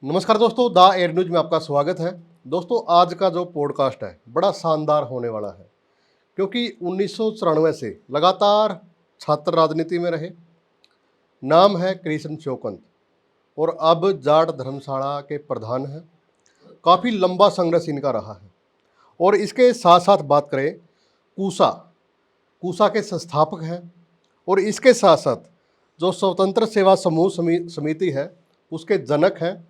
नमस्कार दोस्तों, the air news में आपका स्वागत है। दोस्तों, आज का जो पॉडकास्ट है बड़ा शानदार होने वाला है, क्योंकि 1994 से लगातार छात्र राजनीति में रहे। नाम है कृष्ण चौकंत और अब जाट धर्मशाला के प्रधान हैं। काफ़ी लंबा संघर्ष इनका रहा है। और इसके साथ साथ बात करें, कूसा कूसा के संस्थापक हैं और इसके साथ साथ जो स्वतंत्र सेवा समूह समिति है उसके जनक हैं।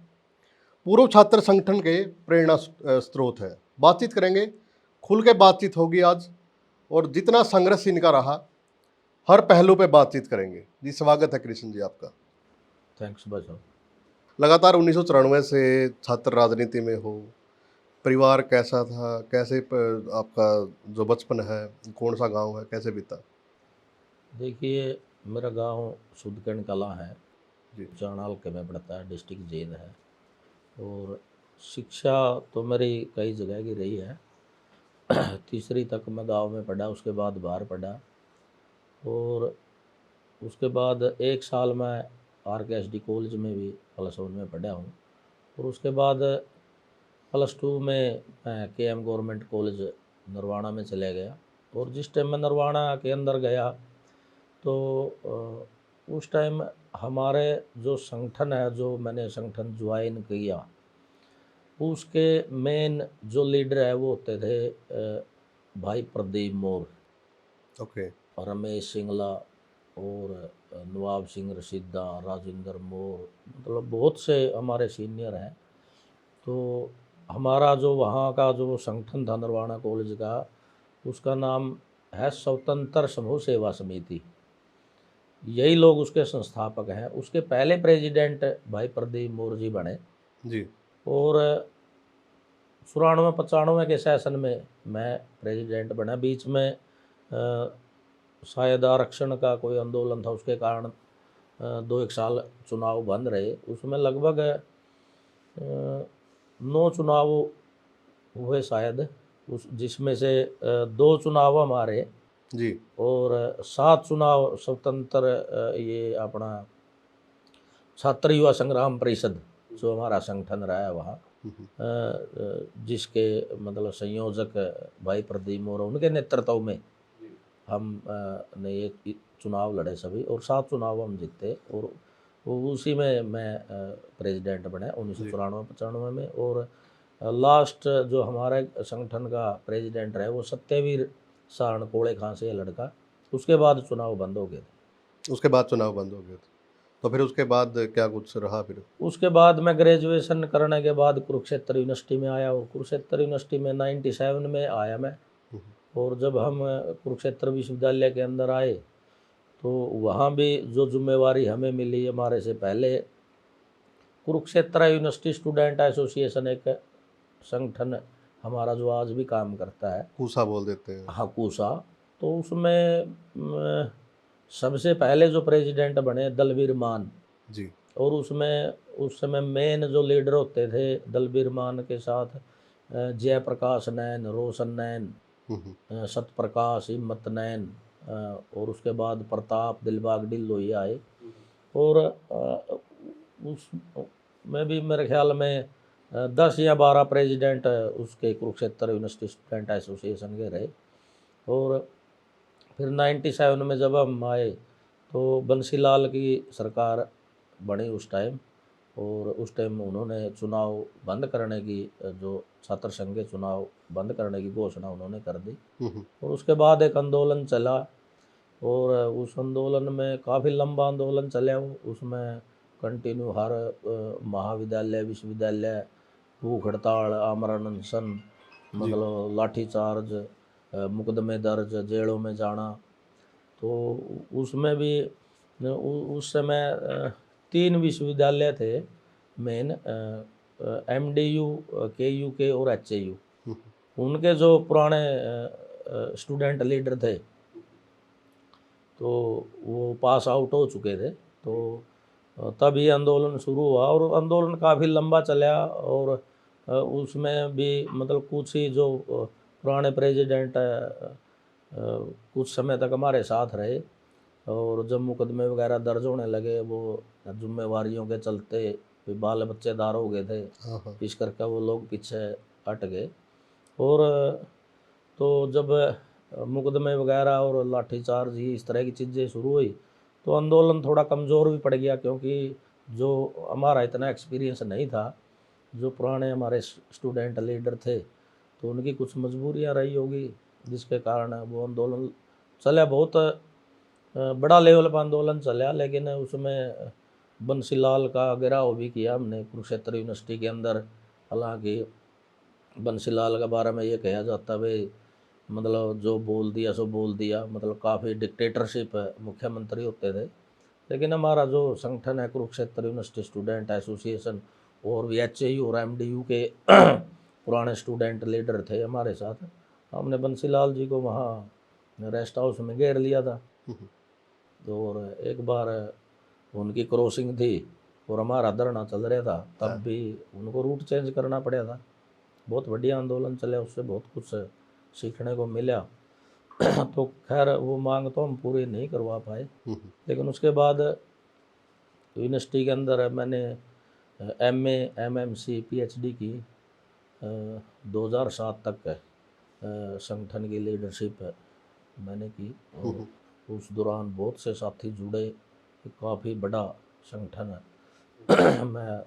पूर्व छात्र संगठन के प्रेरणा स्रोत है। बातचीत करेंगे, खुल के बातचीत होगी आज, और जितना संघर्ष इनका रहा हर पहलू पे बातचीत करेंगे। जी, स्वागत है कृष्ण जी आपका। थैंक्स बस। लगातार 1994 से छात्र राजनीति में हो, परिवार कैसा था, कैसे आपका जो बचपन है, कौन सा गांव है, कैसे बीता? देखिए, मेरा गांव सुदकन कला है जी। चाणाल के में पड़ता है, डिस्ट्रिक्ट जींद है। और शिक्षा तो मेरी कई जगह की रही है। तीसरी तक मैं गांव में पढ़ा, उसके बाद बाहर पढ़ा और उसके बाद 1 साल मैं RKSD कॉलेज में भी +1 में पढ़ा हूँ। और उसके बाद +2 में मैं KM गवर्नमेंट कॉलेज नरवाना में चले गया। और जिस टाइम मैं नरवाना के अंदर गया तो उस टाइम हमारे जो संगठन है, जो मैंने संगठन ज्वाइन किया, उसके मेन जो लीडर है वो होते थे भाई प्रदीप मोर, ओके। रमेश सिंगला और नवाब सिंह रशीदा, राजेंद्र मोर, मतलब बहुत से हमारे सीनियर हैं। तो हमारा जो वहाँ का जो संगठन था नरवाना कॉलेज का, उसका नाम है स्वतंत्र समूह सेवा समिति। यही लोग उसके संस्थापक हैं। उसके पहले प्रेसिडेंट भाई प्रदीप मोर जी बने जी। और 94-95 के सेशन में मैं प्रेसिडेंट बना। बीच में शायद आरक्षण का कोई आंदोलन था, उसके कारण 2-1 साल चुनाव बंद रहे। उसमें लगभग 9 चुनाव हुए शायद, उस जिसमें से 2 चुनाव हमारे जी। और 7 चुनाव स्वतंत्र ये अपना छात्र युवा संग्राम परिषद जो हमारा संगठन रहा है वहाँ, जिसके मतलब संयोजक भाई प्रदीप मोर, उनके नेतृत्व में हम ने ये चुनाव लड़े सभी और 7 चुनाव हम जीते। और उसी में मैं प्रेसिडेंट बना 1994-95 में। और लास्ट जो हमारे संगठन का प्रेसिडेंट रहे वो सत्यवीर सारण कोड़े खां से लड़का। उसके बाद चुनाव बंद हो गए थे। उसके बाद चुनाव बंद हो गए थे, तो फिर उसके बाद क्या कुछ रहा फिर? उसके बाद मैं ग्रेजुएशन करने के बाद कुरुक्षेत्र यूनिवर्सिटी में आया और कुरुक्षेत्र यूनिवर्सिटी में 97 में आया मैं। और जब हम कुरुक्षेत्र विश्वविद्यालय के अंदर आए तो वहाँ भी जो जिम्मेवारी हमें मिली, हमारे से पहले कुरुक्षेत्र यूनिवर्सिटी स्टूडेंट एसोसिएशन एक संगठन हमारा जो आज भी काम करता है, कूसा बोल देते हैं। हाँ कूसा, तो उसमें सबसे पहले जो प्रेसिडेंट बने दलबीर मान जी। और उसमें उस समय मेन जो लीडर होते थे दलबीर मान के साथ जयप्रकाश नैन, रोशन नैन, सतप्रकाश, हिम्मत नैन, और उसके बाद प्रताप दिलबाग ढिल्लोई आए। और उस में भी मेरे ख्याल में 10 या 12 प्रेसिडेंट उसके कुरुक्षेत्र यूनिवर्सिटी स्टूडेंट एसोसिएशन के रहे। और फिर 97 में जब हम आए तो बंसीलाल की सरकार बनी उस टाइम, और उस टाइम उन्होंने चुनाव बंद करने की, जो छात्र संघ के चुनाव बंद करने की घोषणा उन्होंने कर दी। और उसके बाद एक आंदोलन चला और उस आंदोलन में काफ़ी लंबा आंदोलन चला। उसमें कंटिन्यू हर महाविद्यालय विश्वविद्यालय भूख हड़ताल, आमरण अनशन, मतलब लाठीचार्ज, मुकदमे दर्ज, जेलों में जाना। तो उसमें भी उस समय 3 विश्वविद्यालय थे मेन, MDU, KUK और HAU। उनके जो पुराने स्टूडेंट लीडर थे तो वो पास आउट हो चुके थे। तो तब ये आंदोलन शुरू हुआ और आंदोलन काफ़ी लंबा चला। और उसमें भी मतलब कुछ ही जो पुराने प्रेसिडेंट कुछ समय तक हमारे साथ रहे। और जब मुकदमे वगैरह दर्ज होने लगे, वो जिम्मेवारियों के चलते फिर बाल बच्चेदार हो गए थे, हाँ हाँ। इस करके वो लोग पीछे हट गए। और तो जब मुकदमे वगैरह और लाठीचार्ज ही इस तरह की चीज़ें शुरू हुई तो आंदोलन थोड़ा कमज़ोर भी पड़ गया, क्योंकि जो हमारा इतना एक्सपीरियंस नहीं था, जो पुराने हमारे स्टूडेंट लीडर थे तो उनकी कुछ मजबूरियां रही होगी, जिसके कारण वो आंदोलन चला। बहुत बड़ा लेवल पर आंदोलन चला, लेकिन उसमें बंसीलाल का घेराव भी किया हमने कुरुक्षेत्र यूनिवर्सिटी के अंदर। हालांकि बंसीलाल के बारे में ये कहा जाता भाई मतलब जो बोल दिया सो बोल दिया, मतलब काफ़ी डिक्टेटरशिप मुख्यमंत्री होते थे। लेकिन हमारा जो संगठन है कुरुक्षेत्र यूनिवर्सिटी स्टूडेंट एसोसिएशन, और भी HAU और MDU के पुराने स्टूडेंट लीडर थे हमारे साथ, हमने बंसीलाल जी को वहाँ रेस्ट हाउस में घेर लिया था। और एक बार उनकी क्रॉसिंग थी और हमारा धरना चल रहा था, तब भी उनको रूट चेंज करना पड़ा था। बहुत बढ़िया आंदोलन चले, उससे बहुत कुछ सीखने को मिला। तो खैर वो मांग तो हम पूरी नहीं करवा पाए, लेकिन उसके बाद यूनिवर्सिटी के अंदर मैंने MA MMC PhD की 2007 तक संगठन की लीडरशिप मैंने की। और उस दौरान बहुत से साथी जुड़े, काफ़ी बड़ा संगठन है। मैं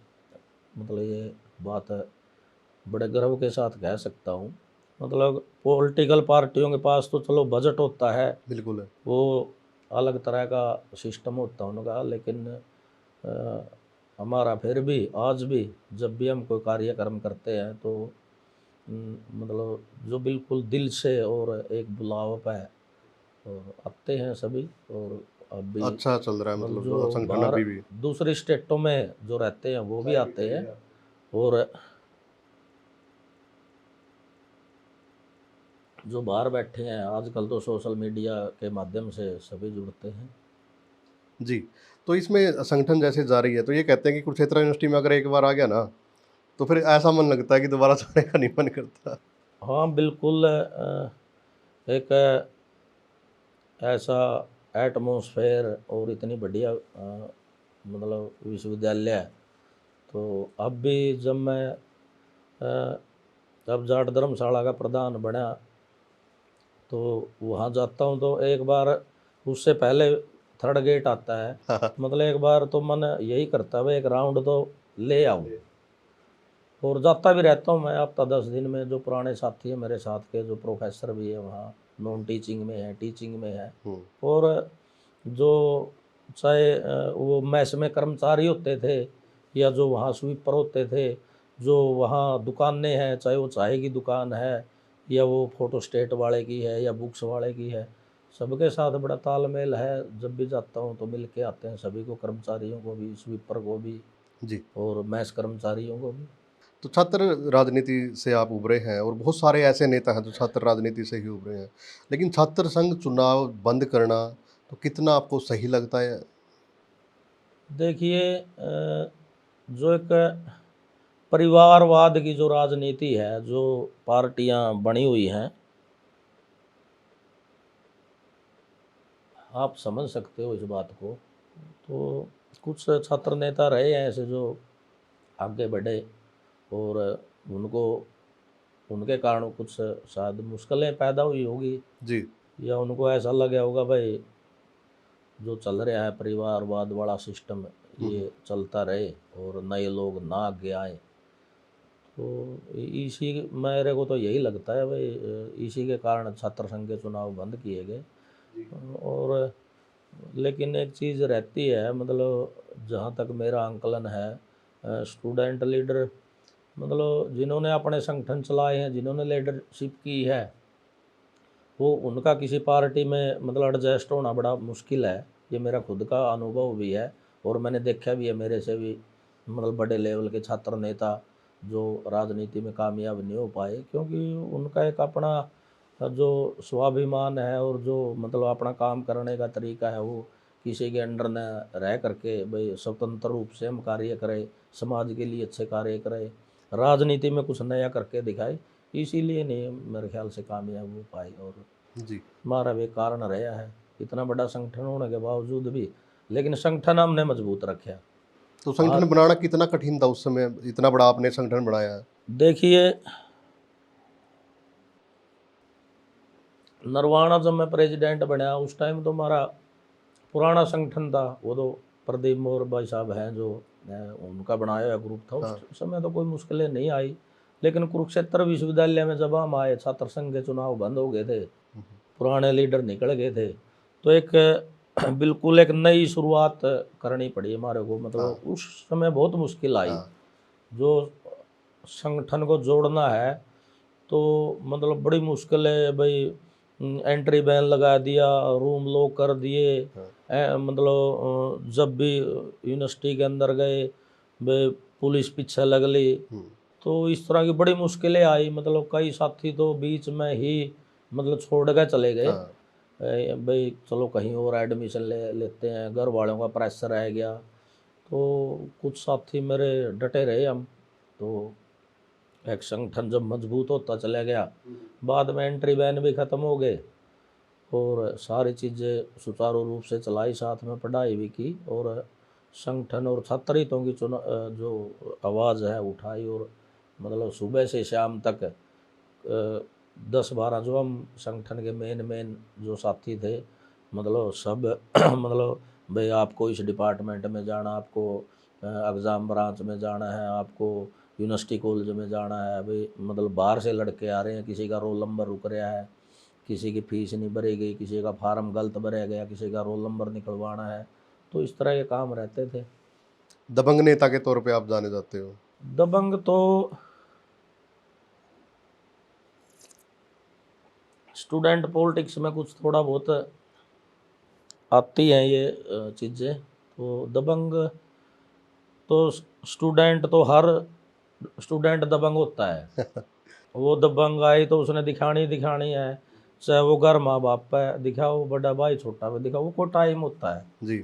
मतलब ये बात बड़े गर्व के साथ कह सकता हूँ। मतलब पॉलिटिकल पार्टियों के पास तो चलो बजट होता है, बिल्कुल है। वो अलग तरह का सिस्टम होता है उनका, लेकिन हमारा फिर भी आज भी जब भी हम कोई कार्यक्रम करते हैं तो मतलब जो बिल्कुल दिल से और एक बुलाव पे और आते हैं सभी। और अब भी अच्छा चल रहा है मतलब मतलब जो संगठन बाहर अभी भी। दूसरे स्टेटों में जो रहते हैं वो भी आते हैं। और जो बाहर बैठे हैं आजकल तो सोशल मीडिया के माध्यम से सभी जुड़ते हैं। जी, तो इसमें संगठन जैसे जा रही है तो ये कहते हैं कि कुरुक्षेत्र यूनिवर्सिटी में अगर एक बार आ गया ना तो फिर ऐसा मन लगता है कि दोबारा जाने का नहीं मन करता। हाँ बिल्कुल, एक ऐसा एटमॉस्फेयर और इतनी बढ़िया मतलब विश्वविद्यालय है। तो अब भी जब मैं जब जाट धर्मशाला का प्रधान बना तो वहाँ जाता हूँ तो एक बार उससे पहले थर्ड गेट आता है, मतलब एक बार तो मन यही करता है एक राउंड तो ले आऊँ। और जाता भी रहता हूँ मैं हफ्ता 10 दिन में। जो पुराने साथी हैं मेरे साथ के, जो प्रोफेसर भी है वहाँ, नॉन टीचिंग में है, टीचिंग में है, और जो चाहे वो मैस में कर्मचारी होते थे या जो वहाँ स्वीपर होते थे, जो वहाँ दुकानें हैं, चाहे वो चाय की दुकान है या वो फोटो स्टेट वाले की है या बुक्स वाले की है, सबके साथ बड़ा तालमेल है। जब भी जाता हूँ तो मिल के आते हैं सभी को, कर्मचारियों को भी, स्वीपर को भी जी। और मैस कर्मचारियों को भी। तो छात्र राजनीति से आप उभरे हैं और बहुत सारे ऐसे नेता हैं जो छात्र राजनीति से ही उभरे हैं, लेकिन छात्र संघ चुनाव बंद करना तो कितना आपको सही लगता है? देखिए जो एक परिवारवाद की जो राजनीति है, जो पार्टियां बनी हुई हैं, आप समझ सकते हो इस बात को। तो कुछ छात्र नेता रहे हैं ऐसे जो आगे बढ़े और उनको उनके कारण कुछ शायद मुश्किलें पैदा हुई होगी, जी। या उनको ऐसा लगा होगा भाई जो चल रहा है परिवारवाद वाला सिस्टम ये चलता रहे और नए लोग ना आगे आए। तो इसी मेरे को तो यही लगता है भाई, इसी के कारण छात्र संघ के चुनाव बंद किए गए। और लेकिन एक चीज़ रहती है, मतलब जहाँ तक मेरा आंकलन है, स्टूडेंट लीडर मतलब जिन्होंने अपने संगठन चलाए हैं, जिन्होंने लीडरशिप की है, वो उनका किसी पार्टी में मतलब एडजस्ट होना बड़ा मुश्किल है। ये मेरा खुद का अनुभव भी है और मैंने देखा भी है, मेरे से भी मतलब बड़े लेवल के छात्र नेता जो राजनीति में कामयाब नहीं हो पाए, क्योंकि उनका एक अपना जो स्वाभिमान है और जो मतलब अपना काम करने का तरीका है, वो किसी के अंडर न रह करके भाई स्वतंत्र रूप से हम कार्य करें, समाज के लिए अच्छे कार्य करें, राजनीति में कुछ नया करके दिखाए, इसीलिए नहीं मेरे ख्याल से कामयाब हो पाए। और जी। हमारा भी कारण रहा है इतना बड़ा संगठन होने के बावजूद भी, लेकिन संगठन हमने मजबूत रखा। तो संगठन बनाना कितना कठिन था उस समय, इतना बड़ा आपने संगठन बनाया है? देखिए, नरवाना जब मैं प्रेसिडेंट बना उस टाइम तो हमारा पुराना संगठन था, वो तो प्रदीप मोर भाई साहब हैं जो उनका बनाया हुआ ग्रुप था। हाँ। उस समय तो कोई मुश्किलें नहीं आई, लेकिन कुरुक्षेत्र विश्वविद्यालय में जब हम आए, छात्र संघ के चुनाव बंद हो गए थे, पुराने लीडर निकल गए थे, तो एक बिल्कुल एक नई शुरुआत करनी पड़ी हमारे को। मतलब उस समय बहुत मुश्किल आई। हाँ। जो संगठन को जोड़ना है तो मतलब बड़ी मुश्किल है भाई। एंट्री बैन लगा दिया, रूम लॉक कर दिए। मतलब जब भी यूनिवर्सिटी के अंदर गए वे पुलिस पीछे लग ली, तो इस तरह की बड़ी मुश्किलें आई। मतलब कई साथी तो बीच में ही मतलब छोड़ के चले गए। हाँ। भाई चलो कहीं और एडमिशन ले लेते हैं, घर वालों का प्रेशर रह गया, तो कुछ साथी मेरे डटे रहे हम। तो एक संगठन जब मजबूत होता चला गया, बाद में एंट्री बैन भी ख़त्म हो गए और सारी चीज़ें सुचारू रूप से चलाई, साथ में पढ़ाई भी की और संगठन और छात्र हितों की जो आवाज़ है उठाई। और मतलब सुबह से शाम तक 10-12 जो हम संगठन के मेन जो साथी थे, मतलब सब मतलब भाई आपको इस डिपार्टमेंट में जाना, आपको एग्ज़ाम ब्रांच में जाना है, आपको यूनिवर्सिटी कॉलेज में जाना है। भाई मतलब बाहर से लड़के आ रहे हैं, किसी का रोल नंबर रुक रहा है, किसी की फीस नहीं भरी गई, किसी का फार्म गलत भरा गया, किसी का रोल नंबर निकलवाना है, तो इस तरह के काम रहते थे। दबंग नेता के तौर पे आप जाने जाते हो। दबंग तो स्टूडेंट पॉलिटिक्स में कुछ थोड़ा बहुत आती हैं ये चीज़ें। तो दबंग तो स्टूडेंट तो हर स्टूडेंट दबंग होता है। वो दबंग आई तो उसने दिखानी है, चाहे वो घर माँ बाप पे दिखाओ, बड़ा भाई छोटा पे दिखाओ, वो कोई टाइम होता है। जी।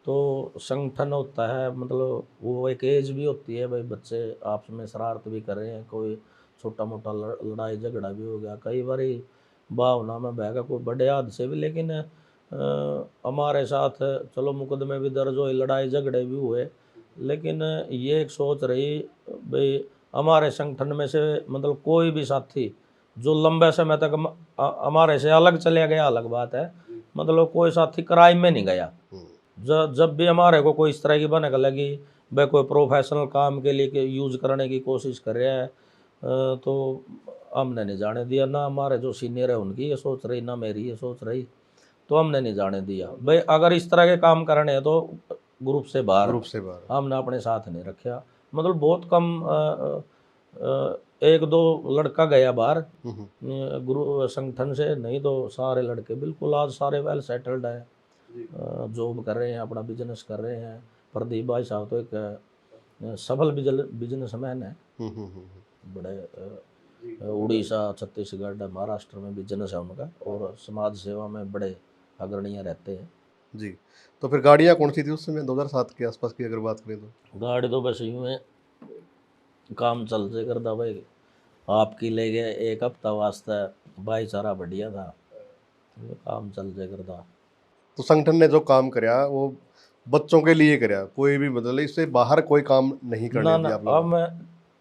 तो संगठन होता है, मतलब वो एक एज भी होती है, भाई बच्चे आपस में शरारत भी कर रहे हैं, कोई छोटा मोटा लड़ाई झगड़ा भी हो गया, कई बार भावना में बह गया कोई बड़े हादसे भी। लेकिन हमारे साथ चलो मुकदमे भी दर्ज हुए, लड़ाई झगड़े भी हुए, लेकिन ये एक सोच रही भाई हमारे संगठन में से मतलब कोई भी साथी जो लंबे समय तक हमारे से अलग चले गया अलग बात है, मतलब कोई साथी क्राइम में नहीं गया। जब भी हमारे को कोई इस तरह की बने लगी भाई कोई प्रोफेशनल काम के लिए यूज़ करने की कोशिश कर रहा है, तो हमने नहीं जाने दिया। ना हमारे जो सीनियर है उनकी ये सोच रही, ना मेरी ये सोच रही, तो हमने नहीं जाने दिया। भाई अगर इस तरह के काम करने हैं तो ग्रुप से बाहर, ग्रुप से बाहर। हमने अपने साथ नहीं रखा। मतलब बहुत कम एक दो लड़का गया बाहर गुरु संगठन से, नहीं तो सारे लड़के बिल्कुल आज सारे वेल सेटल्ड हैं, जॉब कर रहे हैं, अपना बिजनेस कर रहे हैं। प्रदीप भाई साहब तो एक सफल बिजनेसमैन है, बड़े उड़ीसा, छत्तीसगढ़, महाराष्ट्र में बिजनेस है उनका, और समाज सेवा में बड़े अग्रणीय रहते हैं। जी। तो फिर गाड़ियाँ कौन सी थी उस समय 2007 के आसपास की अगर बात करें तो? गाड़ी तो बस यूँ है, काम चल से करता भाई, आपकी ले गए एक हफ्ता वास्ते, भाईचारा बढ़िया था, तो काम चल से करता। तो संगठन ने जो काम कराया वो बच्चों के लिए कराया, कोई भी मतलब इससे बाहर कोई काम नहीं ना करने ना, दिया आप अब लोगों मैं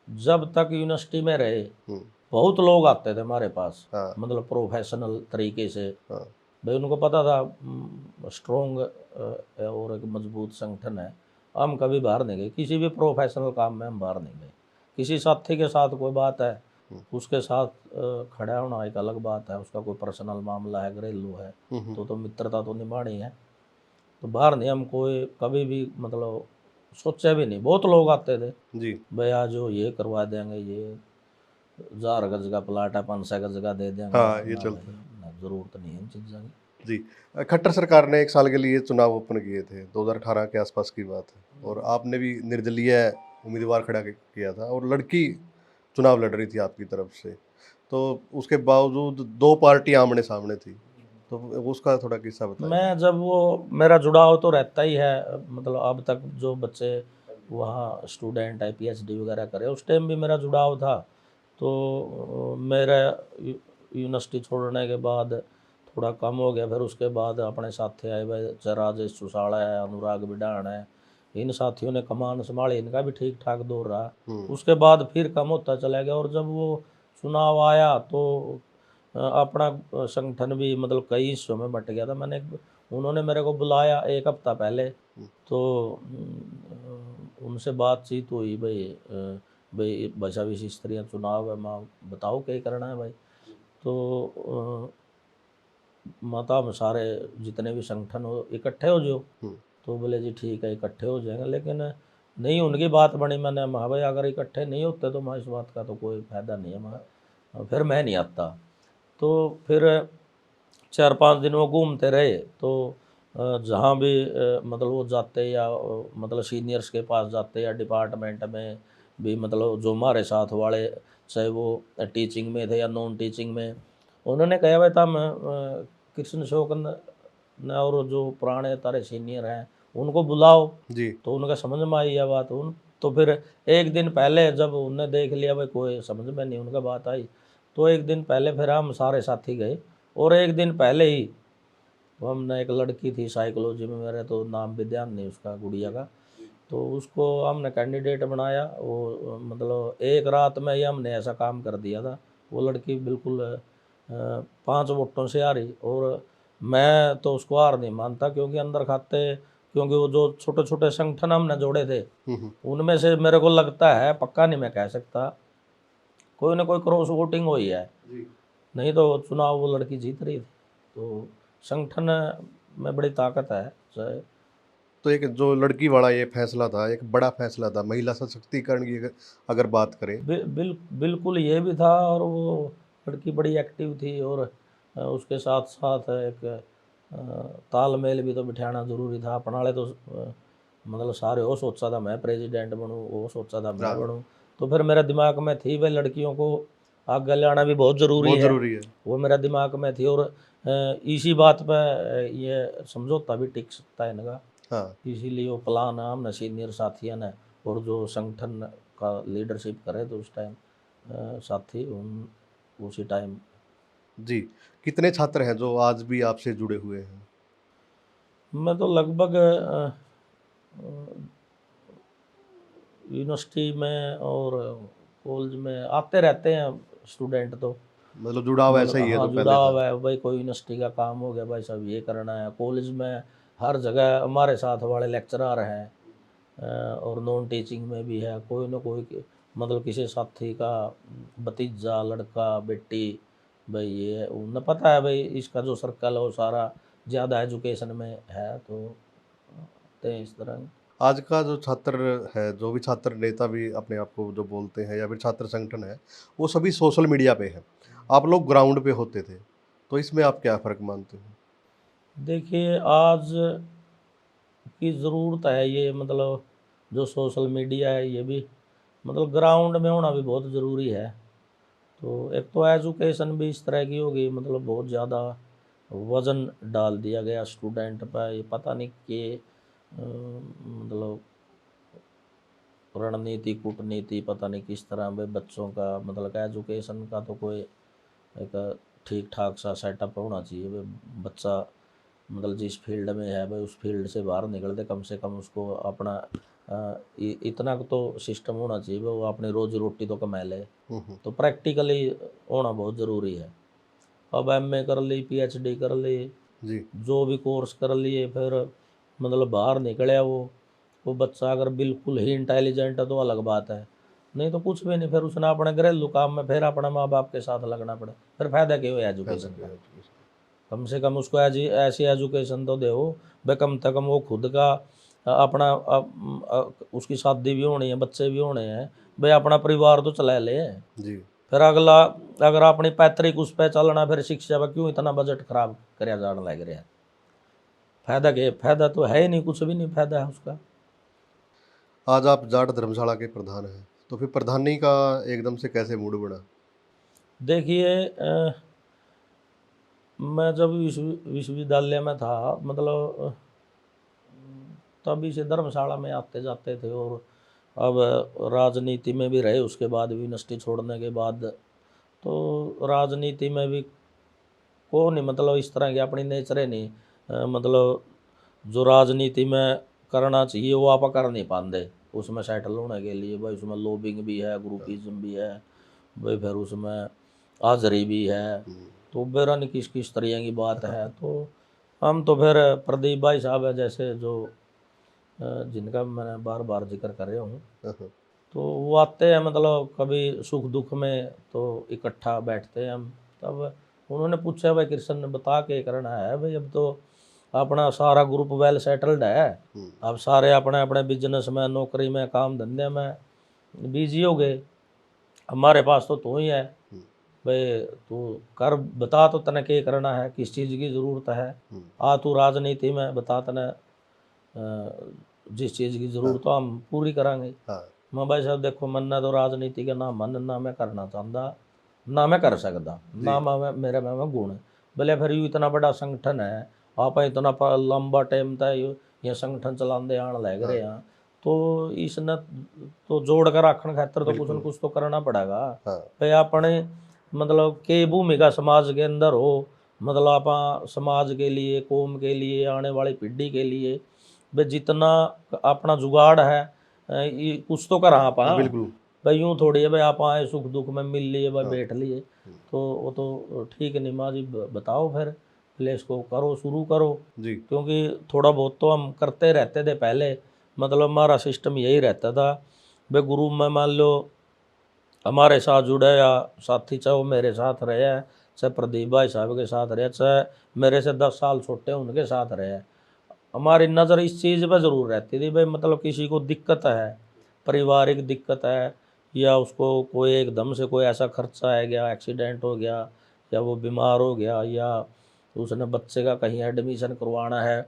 जब तक यूनिवर्सिटी में रहे ने? बहुत लोग आते थे हमारे पास, हाँ। मतलब प्रोफेशनल तरीके से। हाँ। भाई उनको पता था स्ट्रोंग और एक मजबूत संगठन है, हम कभी बाहर नहीं गए, किसी भी प्रोफेशनल काम में हम बाहर नहीं गए। किसी साथी के साथ कोई बात है, उसके साथ खड़ा होना एक अलग बात है, उसका कोई पर्सनल मामला है, घरेलू है, तो मित्रता तो निभानी है, तो बाहर नहीं हम कोई कभी भी मतलब सोचा भी नहीं। बहुत लोग आते थे, जी। भाई आज जो ये करवा देंगे, ये 1000 गज का प्लाट है 500 गज का दे देंगे, हाँ, ये ना चलता भाई, ना जरूरत नहीं है इन चीज़ों की। जी। खट्टर सरकार ने 1 साल के लिए चुनाव ओपन किए थे, 2018 के आसपास की बात है, और आपने भी निर्दलीय उम्मीदवार खड़ा किया था और लड़की चुनाव लड़ रही थी आपकी तरफ से, तो उसके बावजूद 2 पार्टी आमने सामने थी, तो उसका थोड़ा किस्सा बताएं। मैं जब वो मेरा जुड़ाव तो रहता ही है, मतलब अब तक जो बच्चे वहाँ स्टूडेंट है पीएचडी वगैरह करे, उस टाइम भी मेरा जुड़ाव था। तो मेरा यूनिवर्सिटी छोड़ने के बाद थोड़ा कम हो गया, फिर उसके बाद अपने साथी आए भाई, राजेश चुसाड़ा है, अनुराग बिडाण है, इन साथियों ने कमान संभाली, इनका भी ठीक ठाक दौर रहा। हम्म, उसके बाद फिर कम होता चला गया, और जब वो चुनाव आया तो अपना संगठन भी मतलब कई हिस्सों में बंट गया था। उन्होंने मेरे को बुलाया एक हफ्ता पहले, तो उनसे बातचीत हुई, भाई बचा विशेष स्त्रियाँ चुनाव है, माँ बताओ क्या करना है भाई। तो माता हम सारे जितने भी संगठन हो इकट्ठे हो जो। हम्म, तो बोले जी ठीक है इकट्ठे हो जाएंगे, लेकिन नहीं उनकी बात बनी। मैंने कहा भाई अगर इकट्ठे नहीं होते तो मैं इस बात का तो कोई फायदा नहीं है, फिर मैं नहीं आता। तो फिर 4-5 दिन वो घूमते रहे, तो जहाँ भी मतलब वो जाते, या मतलब सीनियर्स के पास जाते, या डिपार्टमेंट में भी, मतलब जो हमारे साथ वाले, चाहे वो टीचिंग में थे या नॉन टीचिंग में, उन्होंने कहा भाई तुम कृष्ण शोक ने और जो पुराने तारे सीनियर हैं उनको बुलाओ। जी, तो उनका समझ में आई यह बात। उन तो फिर एक दिन पहले जब उनने देख लिया भाई कोई समझ में नहीं उनका बात आई, तो एक दिन पहले फिर हम सारे साथी गए, और एक दिन पहले ही तो हमने, एक लड़की थी साइकोलॉजी में, मेरे तो नाम भी ध्यान नहीं उसका, गुड़िया का, तो उसको हमने कैंडिडेट बनाया। वो मतलब एक रात में ही हमने ऐसा काम कर दिया था। वो लड़की बिल्कुल 5 वोटों से आ रही, और मैं तो उसको हार नहीं मानता, क्योंकि अंदर खाते, क्योंकि वो जो छोटे छोटे संगठन हमने जोड़े थे हम्म, उनमें से मेरे को लगता है, पक्का नहीं मैं कह सकता, कोई ना कोई क्रॉस वोटिंग हुई है, जी। नहीं तो चुनाव वो लड़की जीत रही थी। तो संगठन में बड़ी ताकत है। चाहे तो एक जो लड़की वाला ये फैसला था, एक बड़ा फैसला था महिला सशक्तिकरण की, अगर बात करें। बिल्कुल ये भी था, और वो लड़की बड़ी एक्टिव थी, और उसके साथ साथ एक तालमेल भी तो बिठाना ज़रूरी था। अपना वाले तो मतलब सारे, वो सोचा था मैं प्रेसिडेंट बनूं, वो सोचा था मैं हाँ, बनूं। तो फिर मेरे दिमाग में थी भाई लड़कियों को आगे लाना भी बहुत ज़रूरी बहुत है, जरूरी है। वो मेरा दिमाग में थी। और इसी बात पर ये समझौता भी टिक सकता है इनका, हाँ, इसीलिए वो प्लान हमने सीनियर साथियों ने, और जो संगठन का लीडरशिप करे तो उस टाइम साथी उन उसी टाइम। जी। कितने छात्र हैं जो आज भी आपसे जुड़े हुए हैं? मैं तो लगभग यूनिवर्सिटी में और कॉलेज में आते रहते हैं स्टूडेंट, तो मतलब जुड़ाव ऐसा मतलब ही है हाँ जो जुड़ा पहले था। हुआ है भाई, कोई यूनिवर्सिटी का काम हो गया भाई सब ये करना है। कॉलेज में हर जगह हमारे साथ वाले लेक्चरर हैं, और नॉन टीचिंग में भी है कोई ना कोई मतलब किसी साथी का भतीजा, लड़का, बेटी, भाई ये उन्हें पता है भाई इसका जो सर्कल है वो सारा ज़्यादा एजुकेशन में है, तो आते हैं इस तरह। आज का जो छात्र है, जो भी छात्र नेता भी अपने आप को जो बोलते हैं, या फिर छात्र संगठन है, वो सभी सोशल मीडिया पे है। आप लोग ग्राउंड पे होते थे, तो इसमें आप क्या फ़र्क मानते हो? देखिए आज की ज़रूरत है ये, मतलब जो सोशल मीडिया है ये भी मतलब ग्राउंड में होना भी बहुत ज़रूरी है। तो एक तो एजुकेशन भी इस तरह की होगी, मतलब बहुत ज़्यादा वज़न डाल दिया गया स्टूडेंट पर, ये पता नहीं कि मतलब रणनीति कूटनीति पता नहीं किस तरह भाई बच्चों का, मतलब एजुकेशन का तो कोई एक ठीक ठाक सा सेटअप होना चाहिए भाई। बच्चा मतलब जिस फील्ड में है भाई उस फील्ड से बाहर निकलते कम से कम उसको अपना इतना तो सिस्टम होना चाहिए भाई वो अपनी रोजी रोटी तो कमा ले। हम्म, तो प्रैक्टिकली होना बहुत ज़रूरी है। अब एमए कर ली, पीएचडी कर ली, जी, जो भी कोर्स कर लिए, फिर मतलब बाहर निकले वो बच्चा अगर बिल्कुल ही इंटेलिजेंट है तो अलग बात है, नहीं तो कुछ भी नहीं, फिर उसने अपने घरेलू काम में फिर अपने माँ बाप के साथ लगना पड़े, फिर फायदा क्या हो फ़ायदा एजुकेशन क्या का। है एजुकेशन? कम से कम उसको ऐसी एजुकेशन तो दो भाई कम से कम वो खुद का अपना उसकी शादी भी होनी है, बच्चे भी होने हैं, भाई अपना परिवार तो चला ले। जी, फिर अगला अगर अपनी पैतृक उस पर चलना, फिर शिक्षा पर क्यों इतना बजट खराब कराया जाने लग रहा है। फायदा क्या, फायदा तो है ही नहीं, कुछ भी नहीं फायदा है उसका। आज आप जाट धर्मशाला के प्रधान हैं, तो फिर प्रधानी का एकदम से कैसे मूड बना? देखिए मैं जब विश्वविद्यालय में था, मतलब तभी से धर्मशाला में आते जाते थे, और अब राजनीति में भी रहे उसके बाद भी, यूनिवर्सिटी छोड़ने के बाद। तो राजनीति में भी को नहीं, मतलब इस तरह की अपनी नेचर है नहीं, मतलब जो राजनीति में करना चाहिए वो आप कर नहीं पाते उसमें सेटल होने के लिए। भाई उसमें लॉबिंग भी है, ग्रुपिज्म भी है, भाई फिर उसमें हाजरी भी है, तो बेरा नहीं किस किस तरह की बात है। तो हम तो फिर प्रदीप भाई साहब है जैसे जो जिनका मैंने बार बार जिक्र कर रहा हूँ, तो वो आते हैं मतलब कभी सुख दुख में तो इकट्ठा बैठते हैं हम। तब उन्होंने पूछा भाई कृष्ण ने बता के करना है भाई, अब तो अपना सारा ग्रुप वेल सेटल्ड है, अब सारे अपने अपने बिजनेस में, नौकरी में, काम धंधे में बिजी हो गए, हमारे पास तो तू ही है भाई, तू कर बता तो तने क्या करना है, किस चीज़ की ज़रूरत है, आ तू राजनीति में बता तने जिस चीज़ की ज़रूरत हो हम पूरी करांगे। मैं भाई साहब देखो मन्ना तो राजनीति का ना मन ना मैं करना चाहता ना मैं कर सकता ना मैं मेरे में गुण है। भले फिर यूँ इतना बड़ा संगठन है, आप इतना लंबा टाइम था ये संगठन चलाते आने लग रहे हैं, तो इसने तो जोड़ कर रखने खातर तो कुछ न कुछ तो करना पड़ेगा भाई। अपने मतलब के भूमिका समाज के अंदर हो, मतलब आप समाज के लिए, कौम के लिए, आने वाली पीढ़ी के लिए भाई जितना अपना जुगाड़ है ये कुछ तो करा आप बिल्कुल भाई। यूँ थोड़ी है भाई आप आए सुख दुख में मिल लिए भाई बैठ लिए, तो वो तो ठीक है। निमा जी बताओ फिर पहले इसको करो, शुरू करो जी। क्योंकि थोड़ा बहुत तो हम करते रहते थे पहले, मतलब हमारा सिस्टम यही रहता था भाई ग्रुप में मान लो हमारे साथ जुड़े या साथी, चाहे वो मेरे साथ रहे हैं, चाहे प्रदीप भाई साहब के साथ रहे, चाहे मेरे से 10 साल छोटे उनके साथ रहे हैं, हमारी नज़र इस चीज़ पर ज़रूर रहती थी भाई मतलब किसी को दिक्कत है, पारिवारिक दिक्कत है, या उसको कोई एकदम से कोई ऐसा खर्चा आ गया, एक्सीडेंट हो गया, या वो बीमार हो गया, या उसने बच्चे का कहीं एडमिशन करवाना है,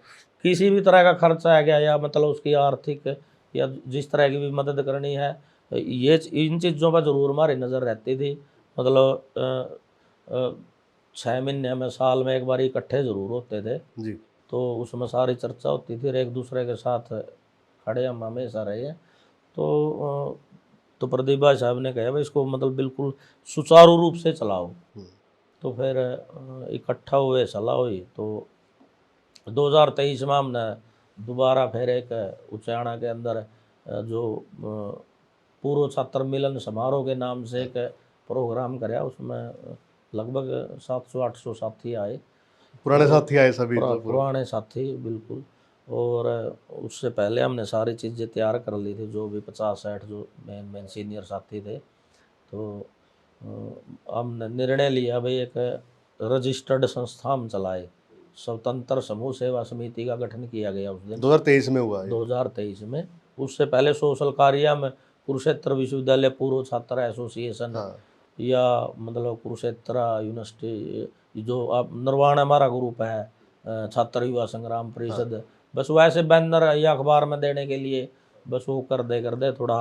किसी भी तरह का खर्चा आ गया, या मतलब उसकी आर्थिक या जिस तरह की भी मदद करनी है, ये इन चीज़ों पर ज़रूर हमारी नज़र रहती थी। मतलब 6 महीने में, साल में एक बार इकट्ठे ज़रूर होते थे जी। तो उसमें सारी चर्चा होती थी और एक दूसरे के साथ खड़े हम हमेशा रहे हैं। तो प्रदीप भाई साहब ने कहा भाई इसको मतलब बिल्कुल सुचारू रूप से चलाओ। तो फिर इकट्ठा हुए, सलाह हुई, तो 2023 में हमने दोबारा फिर एक उचाना के अंदर जो पूर्व छात्र मिलन समारोह के नाम से एक प्रोग्राम कराया, उसमें लगभग 700-800 साथी आए, पुराने साथी आए सभी तो पुराने साथी बिल्कुल। और उससे पहले हमने सारी चीज़ें तैयार कर ली थी, जो भी 50-60 जो मेन सीनियर साथी थे। तो हमने निर्णय लिया भाई एक रजिस्टर्ड संस्था हम चलाए, स्वतंत्र समूह सेवा समिति का गठन किया गया उस दिन 2023 में हुआ है। 2023 में। उससे पहले सोशल कार्य में कुरुक्षेत्र विश्वविद्यालय पूर्व छात्र एसोसिएशन, या मतलब कुरुक्षेत्र यूनिवर्सिटी जो अब निर्वाण हमारा ग्रुप है, छात्र युवा संग्राम परिषद, बस वैसे बैनर या अखबार में देने के लिए बस वो कर दे थोड़ा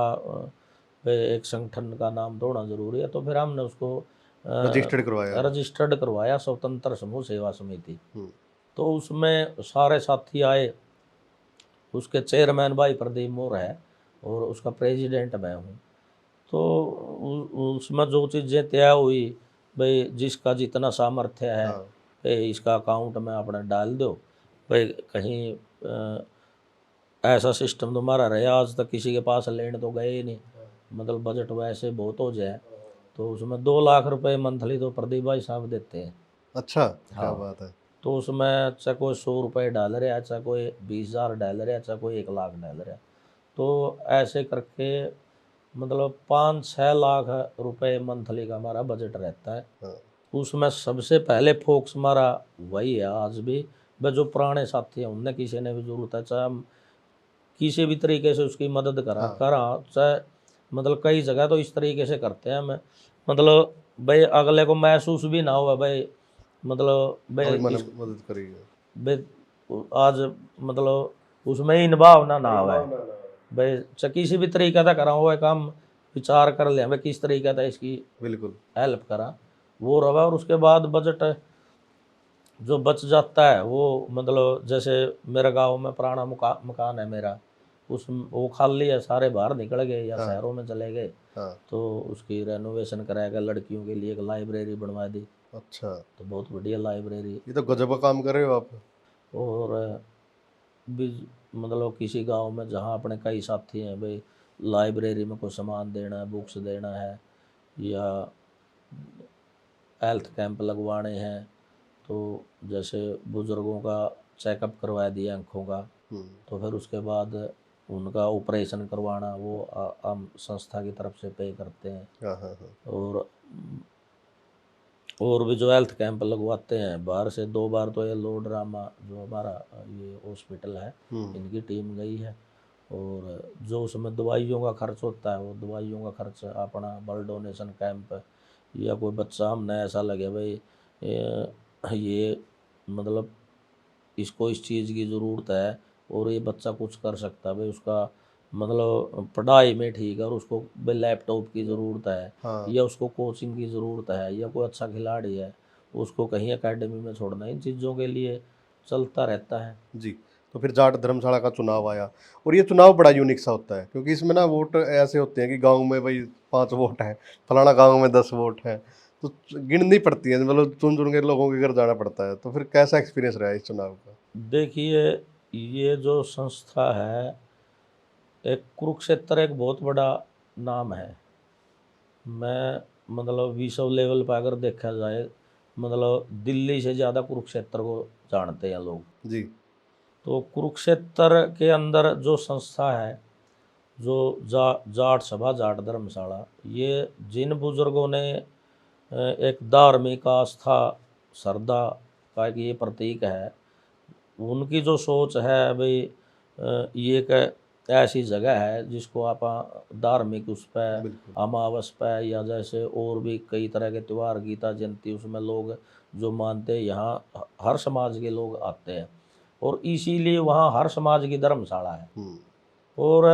एक संगठन का नाम तो होना जरूरी है। तो फिर हमने उसको रजिस्टर्ड करवाया, स्वतंत्र समूह सेवा समिति। तो उसमें सारे साथी आए, उसके चेयरमैन भाई प्रदीप मोर है और उसका प्रेसिडेंट मैं हूँ। तो उसमें जो चीज़ें तय हुई भाई जिसका जितना सामर्थ्य है भाई इसका अकाउंट में अपना डाल दो भाई, कहीं ऐसा सिस्टम तुम्हारा रहे, आज तक किसी के पास लेने तो गए ही नहीं, मतलब बजट वैसे बहुत हो जाए, तो उसमें 2 लाख रुपए मंथली तो प्रदीप भाई साहब देते हैं। अच्छा, क्या बात है। तो उसमें चाहे कोई 100 रुपये डाल रहा है, चाहे कोई 20,000 डाल रहा है, चाहे कोई 1 लाख डाल रहा है, तो ऐसे करके मतलब 5-6 लाख रुपए मंथली का हमारा बजट रहता है। उसमें सबसे पहले फोकस हमारा वही है आज भी, वह जो पुराने साथी हैं उनने किसी ने भी ज़रूरत है, चाहे हम किसी भी तरीके से उसकी मदद करा चाहे मतलब कई जगह तो इस तरीके से करते हैं हमें, मतलब भाई अगले को महसूस भी ना हो भाई, मतलब भाई मदद करिए भाई आज मतलब उसमें ही भावना ना आवे भाई, चाहे किसी भी तरीके का करा हुआ काम विचार कर ले भाई किस तरीके का इसकी बिल्कुल हेल्प करा वो रहा। और उसके बाद बजट जो बच जाता है वो मतलब जैसे मेरे गांव में पुराना मकान है मेरा, उस वो खाली है, सारे बाहर निकल गए या शहरों में चले गए, तो उसकी रेनोवेशन कराया, लड़कियों के लिए एक लाइब्रेरी बनवा दी। अच्छा, तो बहुत बढ़िया लाइब्रेरी, ये तो गजब का काम कर रहे हो आप। और मतलब किसी गांव में जहां अपने कई साथी हैं भाई, लाइब्रेरी में कोई सामान देना है, बुक्स देना है, या हेल्थ कैंप लगवाने हैं, तो जैसे बुज़ुर्गों का चेकअप करवा दिया आँखों का, तो फिर उसके बाद उनका ऑपरेशन करवाना वो हम संस्था की तरफ से पे करते हैं। हाँ हाँ हाँ। और भी जो हेल्थ कैंप लगवाते हैं बाहर से, 2 बार तो ये लो ड्रामा जो हमारा ये हॉस्पिटल है इनकी टीम गई है। और जो उसमें दवाइयों का खर्च होता है वो दवाइयों का खर्च अपना, ब्लड डोनेशन कैंप, या कोई बच्चा हमने ऐसा लगे भाई ये मतलब इसको इस चीज़ की ज़रूरत है और ये बच्चा कुछ कर सकता है भाई, उसका मतलब पढ़ाई में ठीक है और उसको भाई लैपटॉप की ज़रूरत है, हाँ या उसको कोचिंग की ज़रूरत है, या कोई अच्छा खिलाड़ी है उसको कहीं एकेडमी में छोड़ना, इन चीज़ों के लिए चलता रहता है। जी। तो फिर जाट धर्मशाला का चुनाव आया, और ये चुनाव बड़ा यूनिक सा होता है, क्योंकि इसमें ना वोट ऐसे होते हैं कि गांव में भाई 5 वोट हैं, फलाना गांव में 10 वोट हैं, तो गिननी पड़ती है, मतलब चुन चुन के लोगों के घर जाना पड़ता है। तो फिर कैसा एक्सपीरियंस रहा इस चुनाव का? देखिए, ये जो संस्था है, एक कुरुक्षेत्र एक बहुत बड़ा नाम है। मैं मतलब विश्व लेवल पर अगर देखा जाए, मतलब दिल्ली से ज़्यादा कुरुक्षेत्र को जानते हैं लोग। जी। तो कुरुक्षेत्र के अंदर जो संस्था है, जो जाट सभा जाट धर्मशाला, ये जिन बुजुर्गों ने एक धार्मिक आस्था श्रद्धा का एक ये प्रतीक है, उनकी जो सोच है भाई ये एक ऐसी जगह है जिसको आप धार्मिक उस पर बिल्कुल। अमावस पर, या जैसे और भी कई तरह के त्यौहार, गीता जयंती, उसमें लोग जो मानते हैं, यहाँ हर समाज के लोग आते हैं और इसीलिए वहाँ हर समाज की धर्मशाला है। और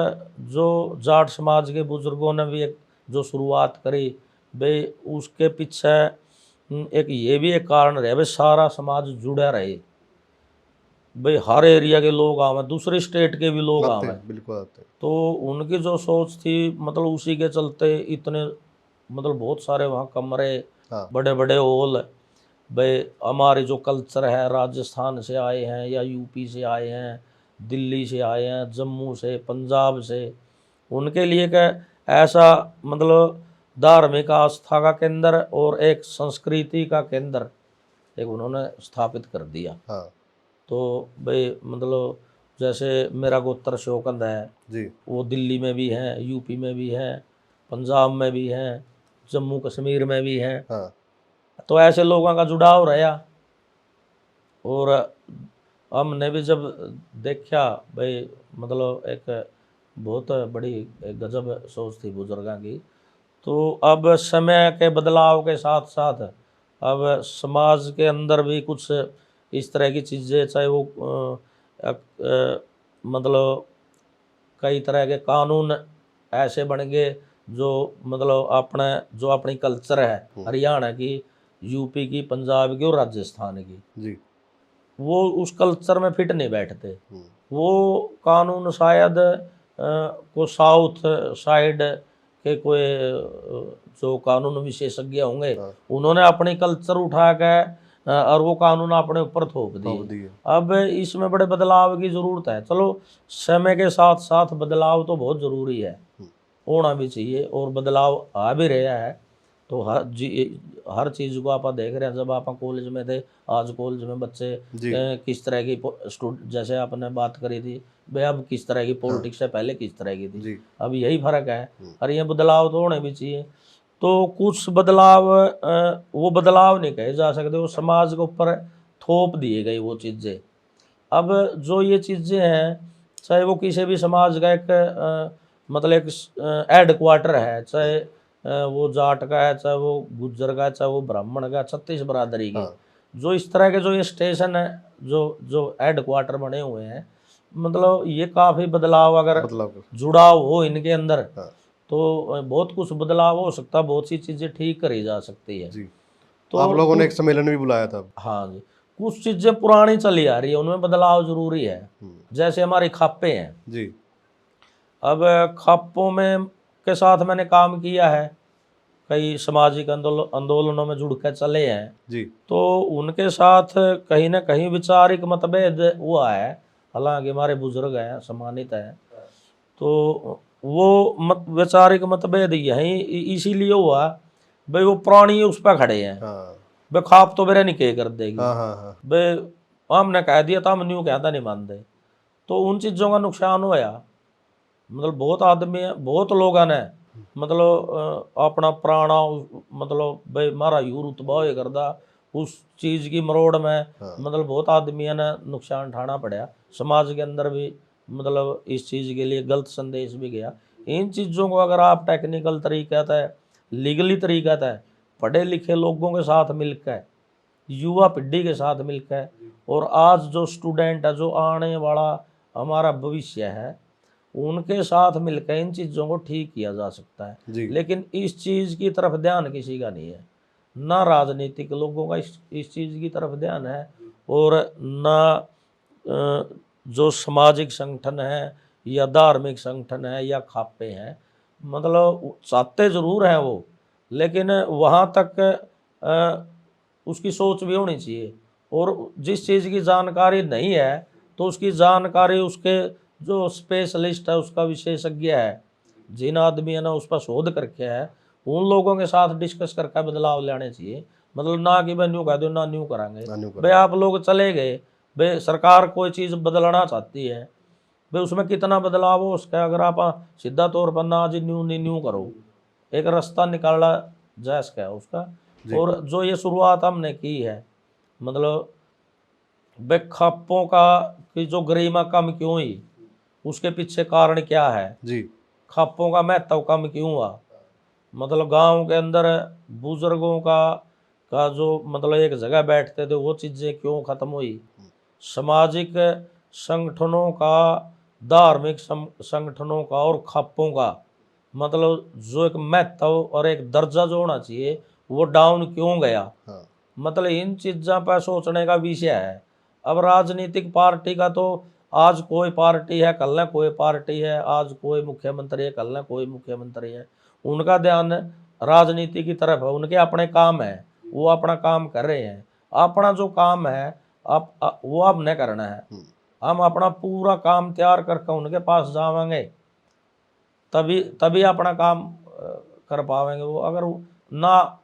जो जाट समाज के बुजुर्गों ने भी एक जो शुरुआत करी भाई, उसके पीछे एक ये भी एक कारण रहे भाई, सारा समाज जुड़ा रहे भाई, हर एरिया के लोग आवे, दूसरे स्टेट के भी लोग आते आवे। हैं, बिल्कुल आते हैं। तो उनकी जो सोच थी, मतलब उसी के चलते इतने मतलब बहुत सारे वहाँ कमरे, हाँ बड़े बड़े हॉल भाई। हमारे जो कल्चर है, राजस्थान से आए हैं या यूपी से आए हैं, दिल्ली से आए हैं, जम्मू से, पंजाब से, उनके लिए क्या ऐसा मतलब धार्मिक आस्था का केंद्र और एक संस्कृति का केंद्र एक उन्होंने स्थापित कर दिया। हाँ तो भाई मतलब जैसे मेरा गोत्र शोकंद है, जी। वो दिल्ली में भी है, यूपी में भी है, पंजाब में भी है, जम्मू कश्मीर में भी है। हाँ तो ऐसे लोगों का जुड़ाव रहा। और हमने भी जब देखा भाई, मतलब एक बहुत बड़ी एक गजब सोच थी बुजुर्गों की। तो अब समय के बदलाव के साथ साथ अब समाज के अंदर भी कुछ इस तरह की चीज़ें, चाहे वो मतलब कई तरह के कानून ऐसे बन गए जो मतलब अपनी कल्चर है हरियाणा की, यूपी की, पंजाब की और राजस्थान की, जी। वो उस कल्चर में फिट नहीं बैठते। वो कानून शायद को साउथ साइड के कोई जो कानून विशेषज्ञ होंगे, हाँ उन्होंने अपनी कल्चर उठा के और वो कानून अपने ऊपर थोप थोप दिए। दिए। अब इसमें बड़े बदलाव की ज़रूरत है। चलो, समय के साथ साथ बदलाव तो बहुत ज़रूरी है, होना भी चाहिए, और बदलाव आ भी रहा है। तो हर चीज़ को आप देख रहे हैं। जब आप कॉलेज में थे, आज कॉलेज में बच्चे जी। किस तरह की जैसे आपने बात करी थी भाई, अब किस तरह की हाँ पॉलिटिक्स है, पहले किस तरह की थी, जी। अब यही फर्क है। और ये बदलाव तो होने भी चाहिए। तो कुछ बदलाव वो बदलाव नहीं कहे जा सकते, वो समाज के ऊपर थोप दिए गए वो चीज़ें। अब जो ये चीज़ें हैं, चाहे वो किसी भी समाज का एक मतलब एक हेड क्वार्टर है, चाहे वो जाट का है, चाहे वो गुज्जर का है, चाहे वो ब्राह्मण का, 36 बरादरी के, हाँ जो इस तरह के जो ये स्टेशन है, जो जो हेड क्वार्टर बने हुए हैं, मतलब ये काफ़ी बदलाव अगर बदलाव कर। जुड़ाव हो इनके अंदर, हाँ तो बहुत कुछ बदलाव हो सकता है, बहुत सी चीज़ें ठीक करी जा सकती है। जी। आप तो लोगों ने एक कुछ, सम्मेलन भी बुलाया था। हाँ जी, कुछ चीज़ें पुरानी चली आ रही है, उनमें बदलाव जरूरी है। जैसे हमारी खापे हैं, जी। अब खापों में के साथ मैंने काम किया है, कई सामाजिक आंदोलनों में जुड़ कर चले हैं। जी। तो उनके साथ कहीं ना कहीं वैचारिक मतभेद हुआ है, हालांकि हमारे बुजुर्ग हैं, सम्मानित हैं, तो वो वैचारिक मतभेद यही इसीलिए हुआ भाई वो प्राणी उस पर खड़े हैं, हाँ भाई खाप तो मेरे नहीं के कर देगी, हाँ हाँ हाँ भाई हमने कह दिया था, हम न्यू कहता नहीं मानते, तो उन चीज़ों का नुकसान होया। मतलब बहुत आदमी है, बहुत लोगों ने मतलब अपना प्राणा मतलब भाई मारा यू रुतबा हो करदा उस चीज़ की मरोड़ में, हाँ। मतलब बहुत आदमियों ने नुकसान उठाना पड़ा, समाज के अंदर भी मतलब इस चीज़ के लिए गलत संदेश भी गया। इन चीज़ों को अगर आप टेक्निकल तरीक़ा से, लीगली तरीक़ा से, पढ़े लिखे लोगों के साथ मिलकर, युवा पीढ़ी के साथ मिलकर, और आज जो स्टूडेंट है, जो आने वाला हमारा भविष्य है, उनके साथ मिलकर इन चीज़ों को ठीक किया जा सकता है। जी लेकिन इस चीज़ की तरफ ध्यान किसी का नहीं है, ना राजनीतिक लोगों का इस चीज़ की तरफ ध्यान है, और ना जो सामाजिक संगठन है या धार्मिक संगठन है या खापे हैं, मतलब चाहते ज़रूर हैं वो, लेकिन वहाँ तक उसकी सोच भी होनी चाहिए। और जिस चीज़ की जानकारी नहीं है तो उसकी जानकारी उसके जो स्पेशलिस्ट है, उसका विशेषज्ञ है, जिन आदमियों ने उस पर शोध करके है, उन लोगों के साथ डिस्कस करके बदलाव लाने चाहिए। मतलब ना कि भाई न्यू कह दो, ना न्यू करांगे, भाई आप लोग चले गए, भाई सरकार कोई चीज़ बदलना चाहती है, भाई उसमें कितना बदलाव हो उसका, अगर आप सीधा तौर पर ना जी न्यू नहीं न्यू करो, एक रास्ता निकालना जायज़ क्या है उसका। और जो ये शुरुआत हमने की है, मतलब बेखापों का कि जो गरिमा कम क्यों हुई, उसके पीछे कारण क्या है जी खापों का महत्व कम क्यों हुआ, मतलब गांव के अंदर बुजुर्गों का जो मतलब एक जगह बैठते थे वो चीज़ें क्यों ख़त्म हुई, सामाजिक संगठनों का, धार्मिक संगठनों का और खापों का मतलब जो एक महत्व और एक दर्जा जो होना चाहिए वो डाउन क्यों गया। हाँ मतलब इन चीज़ों पर सोचने का विषय है। अब राजनीतिक पार्टी का तो आज कोई पार्टी है, कल न कोई पार्टी है, आज कोई मुख्यमंत्री है, कल न कोई मुख्यमंत्री है, उनका ध्यान राजनीति की तरफ है, उनके अपने काम है, वो अपना काम कर रहे हैं। अपना जो काम है वो अब नहीं करना है, हम अपना पूरा काम तैयार करके उनके पास जावांगे, तभी तभी अपना काम कर पावेंगे। वो अगर ना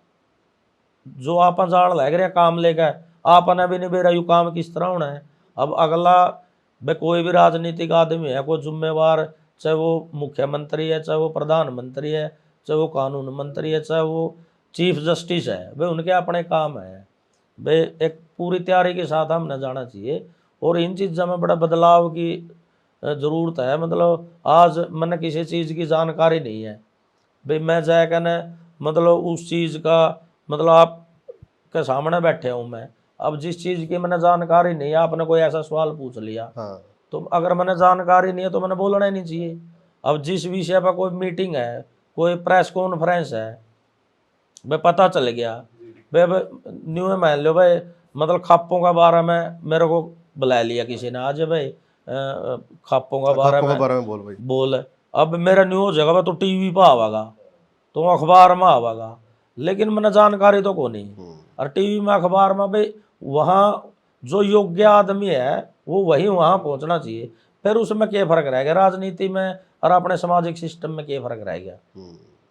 जो आप जान लग रहे काम लेकर आपने भी नहीं बेरा यू काम किस तरह होना है। अब अगला भाई कोई भी राजनीतिक आदमी है, कोई जिम्मेवार, चाहे वो मुख्यमंत्री है, चाहे वो प्रधानमंत्री है, चाहे वो कानून मंत्री है, चाहे वो चीफ जस्टिस है, भाई उनके अपने काम है, भाई एक पूरी तैयारी के साथ हमने जाना चाहिए। और इन चीज़ों में बड़ा बदलाव की ज़रूरत है। मतलब आज मैंने किसी चीज़ की जानकारी नहीं है, भाई मैं जाए कहना मतलब उस चीज़ का मतलब आप के सामने बैठे हूँ मैं, अब जिस चीज़ की मैंने जानकारी नहीं है, आपने कोई ऐसा सवाल पूछ लिया, हाँ तो अगर मैंने जानकारी नहीं है तो मैंने बोलना ही नहीं चाहिए। अब जिस विषय पर कोई मीटिंग है, कोई प्रेस कॉन्फ्रेंस है, भाई पता चल गया, भाई न्यू मान लो भाई मतलब खापों का बारे में मेरे को बुला लिया किसी ने, आज भाई खापों का बारे में बोल भाई बोल, अब मेरा न्यू हो जाएगा तो टीवी पर आवागा, तो अखबार में आवागा, लेकिन मैंने जानकारी तो को नहीं। और टीवी में अखबार में भाई वहाँ जो योग्य आदमी है वो वही वहाँ पहुँचना चाहिए, फिर उसमें क्या फ़र्क रह गया राजनीति में और अपने सामाजिक सिस्टम में क्या फ़र्क रह गया।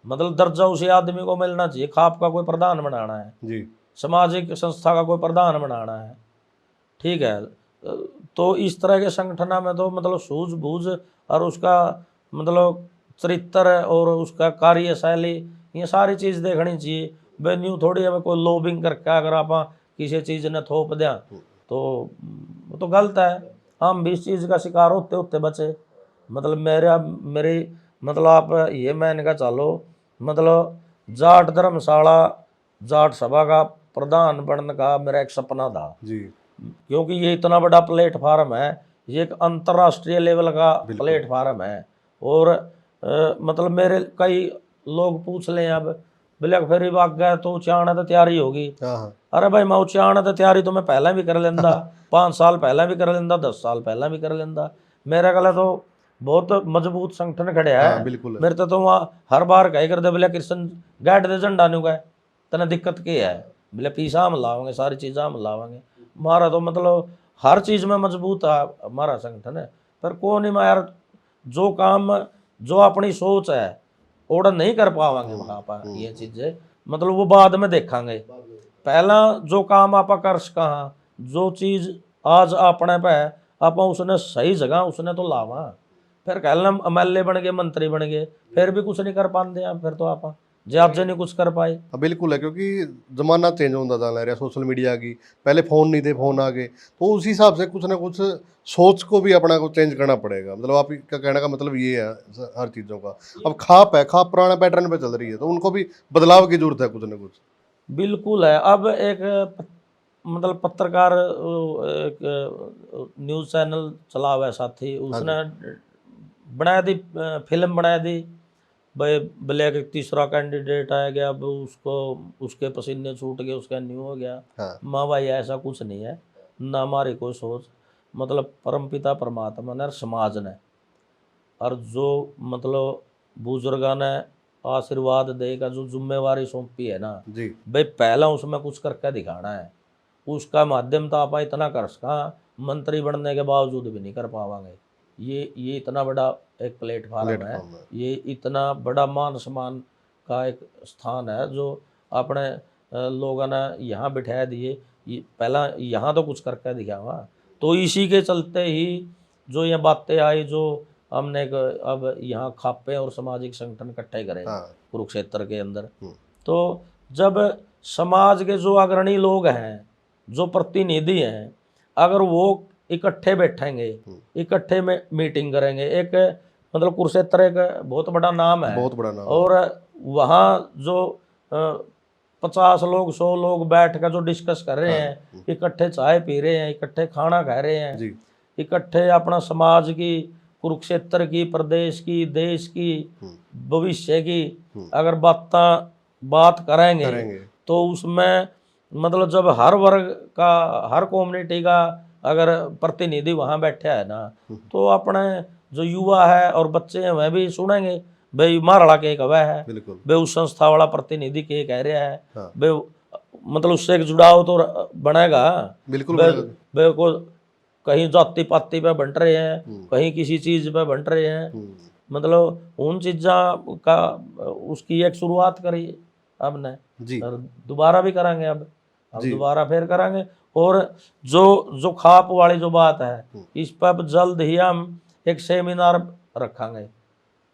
मतलब दर्जा उसी आदमी को मिलना चाहिए। खाप का कोई प्रधान बनाना है जी सामाजिक संस्था का कोई प्रधान बनाना है, ठीक है, तो इस तरह के संगठन में तो मतलब सूझबूझ और उसका मतलब चरित्र और उसका कार्यशैली ये सारी चीज़ देखनी चाहिए। भाई न्यू थोड़ी हमें कोई लोबिंग करके अगर आप किसी चीज़ ने थोप दें तो वो तो गलत है। हम भी इस चीज़ का शिकार होते होते बचे। मतलब मेरी मतलब आप ये मान का चलो मतलब जाट धर्मशाला जाट सभा का प्रधान बनने का मेरा एक सपना था जी क्योंकि ये इतना बड़ा प्लेटफार्म है, ये एक अंतर्राष्ट्रीय लेवल का प्लेटफार्म है। और मतलब मेरे कई लोग पूछ लें अब बोले फिर भाग गए तो उचाण तो तैयारी होगी। हाँ अरे भाई मैं उचाण तो तैयारी तो मैं पहले भी कर लेंदा 5 साल पहले भी कर लेंदा 10 साल पहले भी कर लेंदा। मेरे गले तो बहुत मजबूत संगठन खड़े है। हाँ बिल्कुल मेरे तो वहाँ हर बार कही कर दे बोले कृष्ण गैट दे झंडा नहीं गए तना दिक्कत क्या है, बोले पीसा हम लाओगे सारी चीज़ें हम लाओगे। हमारा तो मतलब हर चीज में मजबूत है हमारा संगठन है। पर कौन ही यार जो काम जो अपनी सोच है ऑर्डर नहीं कर पावांगे वहां पर ये चीजें, मतलब वो बाद में देखांगे। पहला जो काम आप कर कहा, जो चीज आज अपने पे है आप उसने सही जगह उसने तो लावा। फिर कल हम एमएलए बन गए, मंत्री बन गए, फिर भी कुछ नहीं कर पाते आप, फिर तो आप जे नहीं कुछ कर पाए। हाँ बिल्कुल है, क्योंकि ज़माना चेंज होता जा रहा है, सोशल मीडिया की, पहले फ़ोन नहीं थे, फ़ोन आ गए, तो उस हिसाब से कुछ ना कुछ सोच को भी अपना को चेंज करना पड़ेगा। मतलब आप का कहने का मतलब ये है हर चीज़ों का। अब खाप है, खाप पुराना पैटर्न पे चल रही है, तो उनको भी बदलाव की जरूरत है कुछ ना कुछ। बिल्कुल है। अब एक मतलब पत्रकार एक न्यूज़ चैनल चला हुआ है साथी, हाँ उसने जी। बना दी फिल्म बना दी भाई, ब्लैक एक तीसरा कैंडिडेट आ गया, अब उसको उसके पसीने छूट गए, उसका न्यू हो गया। हाँ। माँ भाई ऐसा कुछ नहीं है ना, हमारी कोई सोच, मतलब परमपिता परमात्मा ने और समाज ने और जो मतलब बुजुर्गा ने आशीर्वाद देगा, जो जिम्मेवारी सौंपी है ना जी। भाई, पहला उसमें कुछ करके दिखाना है। उसका माध्यम तो आप इतना कर सका, मंत्री बनने के बावजूद भी नहीं कर पावांगे। ये इतना बड़ा एक प्लेटफार्म है, प्लेटफॉर्म है। ये इतना बड़ा मान सम्मान का एक स्थान है जो अपने लोगों ने यहाँ बिठा दिए। ये पहला यहाँ तो कुछ करके दिखावा, तो इसी के चलते ही जो ये बातें आई, जो हमने अब यहाँ खापे और सामाजिक संगठन इकट्ठे करे हाँ। कुरुक्षेत्र के अंदर। तो जब समाज के जो अग्रणी लोग हैं, जो प्रतिनिधि हैं, अगर वो इकट्ठे बैठेंगे, इकट्ठे में मीटिंग करेंगे, एक मतलब कुरुक्षेत्र एक बहुत बड़ा नाम है, बहुत बड़ा नाम है। और वहाँ जो 50 लोग 100 लोग बैठ कर जो डिस्कस कर रहे हैं, इकट्ठे चाय पी रहे हैं, इकट्ठे खाना खा रहे हैं, जी। इकट्ठे अपना समाज की, कुरुक्षेत्र की, प्रदेश की, देश की, भविष्य की अगर बात करेंगे तो उसमें मतलब जब हर वर्ग का, हर कम्युनिटी का अगर प्रतिनिधि वहाँ बैठा है ना, तो अपने जो युवा है और बच्चे हैं वह भी सुनेंगे भाई मारड़ा के कवा है, बिल्कुल। भाई उस संस्था वाला प्रतिनिधि के कह रहा है, हाँ। भाई मतलब उससे एक जुड़ाव तो बनेगा। बिल्कुल भाई बनेगा। भाई को कहीं जाति पाति पे बंट रहे हैं, कहीं किसी चीज पे बंट रहे हैं, मतलब उन चीज़ा का उसकी एक शुरुआत करी हमने, जी। और दोबारा भी करेंगे। अब जी। दोबारा फिर करेंगे। और जो जो खाप वाली जो बात है, इस पर जल्द ही हम एक सेमिनार रखेंगे,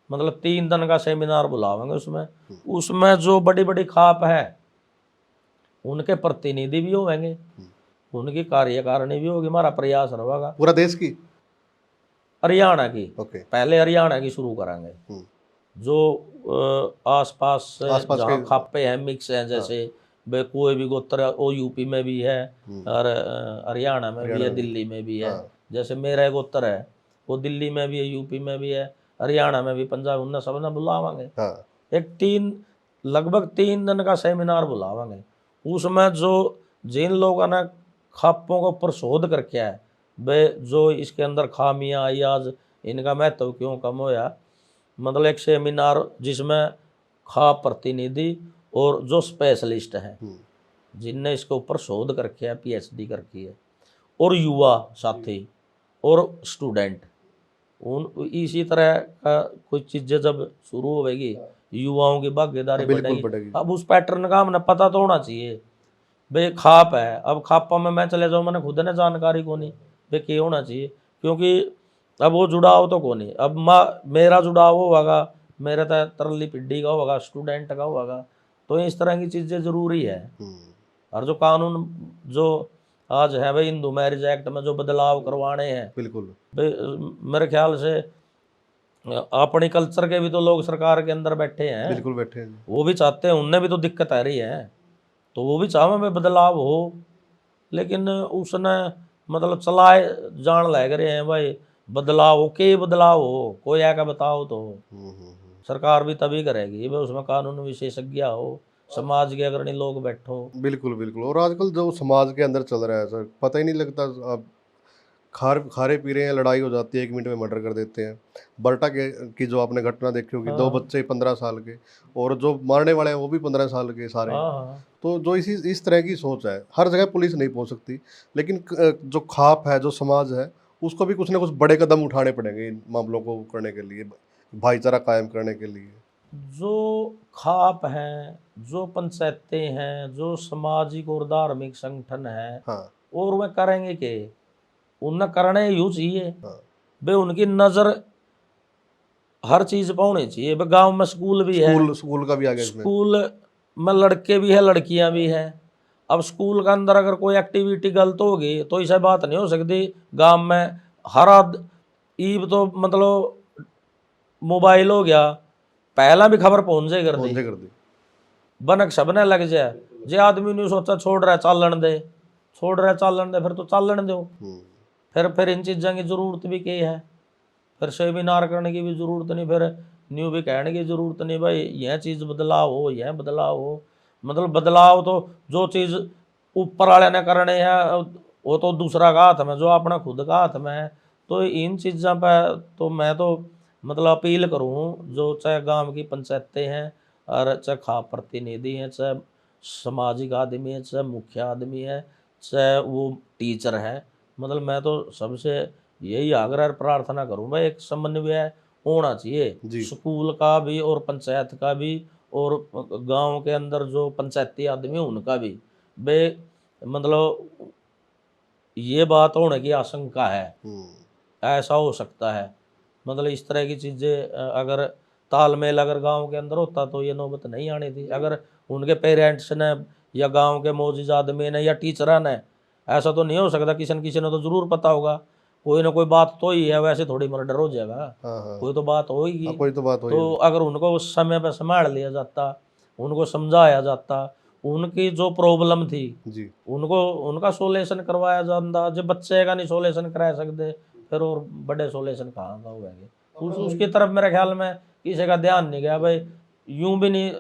मतलब 3 दिन का सेमिनार बुलावेंगे। उसमें जो बड़ी बड़ी खाप है उनके प्रतिनिधि भी होंगे, उनकी कार्यकारिणी भी होगी। हमारा प्रयास रहेगा पूरा देश की, हरियाणा की, ओके। पहले हरियाणा की शुरू करेंगे। जो आसपास से आसपास के, जहाँ खापे हैं, मिक्स हैं, जैसे वे कोई भी गोत्र वो यूपी में भी है और हरियाणा में भी है, दिल्ली में भी है। जैसे मेरा गोत्र है वो दिल्ली में भी है, यूपी में भी है, हरियाणा में भी, पंजाब, उन्हें सब ने बुलावांगे। एक लगभग 3 दिन का सेमिनार बुलावांगे। उसमें जो जिन लोगों ने खापों के ऊपर शोध करके है, वे जो इसके अंदर खामियां आई, आज इनका महत्व क्यों कम होया, मतलब एक सेमिनार जिसमें खाप प्रतिनिधि और जो स्पेशलिस्ट हैं जिनने इसके ऊपर शोध करके है, पीएचडी करके है, और युवा साथी और स्टूडेंट, उन इसी तरह का कुछ चीज़ें जब शुरू होगी, युवाओं की भागीदारी बढ़ेगी। अब उस पैटर्न का हमने पता तो होना चाहिए। भाई खाप है, अब खापा में मैं चले जाऊँ, मैंने खुद ने जानकारी को नहीं भाई क्या होना चाहिए, क्योंकि अब वो जुड़ाव तो को नहीं। अब मेरा जुड़ाव होगा, मेरा तो तरली पिड्डी का होगा, स्टूडेंट का होगा, तो इस तरह की चीज़ें ज़रूरी है। और जो कानून जो आज है भाई, हिंदू मैरिज एक्ट में जो बदलाव करवाने हैं, बिल्कुल मेरे ख्याल से अपनी कल्चर के भी तो लोग सरकार के अंदर बैठे हैं, बिल्कुल बैठे हैं, वो भी चाहते हैं, उनने भी तो दिक्कत आ रही है, तो वो भी चाहे में बदलाव हो, लेकिन उसने मतलब चलाए जान लग रहे हैं भाई बदलाव हो, के बदलाव हो, कोई आकर बताओ तो सरकार भी तभी करेगी भाई उसमें कानून विशेषज्ञ हो, समाज के अग्रणी लोग बैठो। बिल्कुल बिल्कुल। और आजकल जो समाज के अंदर चल रहा है सर, पता ही नहीं लगता। अब खारे पी रहे हैं, लड़ाई हो जाती है, 1 मिनट में मर्डर कर देते हैं। बर्टा के की जो आपने घटना देखी होगी, 2 हाँ बच्चे 15 साल के, और जो मारने वाले हैं वो भी 15 साल के सारे। हाँ हाँ। तो जो इस तरह की सोच है, हर जगह पुलिस नहीं पहुंच सकती, लेकिन जो खाप है, जो समाज है, उसको भी कुछ ना कुछ बड़े कदम उठाने पड़ेंगे इन मामलों को करने के लिए, भाईचारा कायम करने के लिए। जो खाप हैं, जो पंचायतें हैं, जो सामाजिक और धार्मिक संगठन है, हाँ और वे करेंगे के उन्हें करने यूँ चाहिए हाँ। बे, उनकी नज़र हर चीज़ पर होनी चाहिए। बे गांव में स्कूल भी है, स्कूल का भी आ गया इसमें। स्कूल में लड़के भी है, लड़कियां भी हैं। अब स्कूल के अंदर अगर कोई एक्टिविटी गलत होगी तो ऐसा बात नहीं हो सकती गांव में हर ईब तो मतलब मोबाइल हो गया, पहला भी खबर पहुंच जाए कर दी, पहुंचे कर दी। बनक सबने लग जाए। जे आदमी ने सोचा छोड़ रहा है चालन दे, छोड़ रहा है चालन दे, फिर तो चालन दो। फिर इन चीज़ों की जरूरत भी क्या है, फिर सेमिनार करने की भी जरूरत नहीं, फिर न्यू भी कहने की जरूरत नहीं भाई यह चीज़ बदलाव हो, यह बदलाव हो। मतलब बदलाव तो जो चीज़ ऊपर वाले ने करने हैं वो तो दूसरा का हाथ में, जो अपना खुद का हाथ में है। तो इन चीज़ों पर तो मैं तो मतलब अपील करूँ, जो चाहे गांव की पंचायतें हैं और चाहे खाप प्रतिनिधि हैं, चाहे सामाजिक आदमी है, चाहे मुखिया आदमी है, चाहे वो टीचर है, मतलब मैं तो सबसे यही आग्रह और प्रार्थना करूँ भाई एक समन्वय होना चाहिए जी। स्कूल का भी और पंचायत का भी, और गांव के अंदर जो पंचायती आदमी है उनका भी। बे मतलब ये बात होने की आशंका है, ऐसा हो सकता है। मतलब इस तरह की चीज़ें अगर तालमेल अगर गांव के अंदर होता तो ये नौबत नहीं आनी थी। अगर उनके पेरेंट्स ने या गांव के मौजूद आदमी ने या टीचर ने, ऐसा तो नहीं हो सकता, किसी न किसी ने तो ज़रूर पता होगा, कोई ना कोई बात तो ही है, वैसे थोड़ी मर्डर हो जाएगा। हाँ हाँ। कोई तो बात होगी। कोई तो बात हो तो अगर उनको उस समय पर संभाल लिया जाता, उनको समझाया जाता, उनकी जो प्रॉब्लम थी जी। उनको उनका सोल्यूशन करवाया जाता। जब बच्चे का नहीं सोल्यूशन करा सकते फिर और बड़े सोल्यूशन कहाँ का होंगे। उसकी तरफ मेरे ख्याल में किसी का ध्यान नहीं गया भाई। यूं भी नहीं,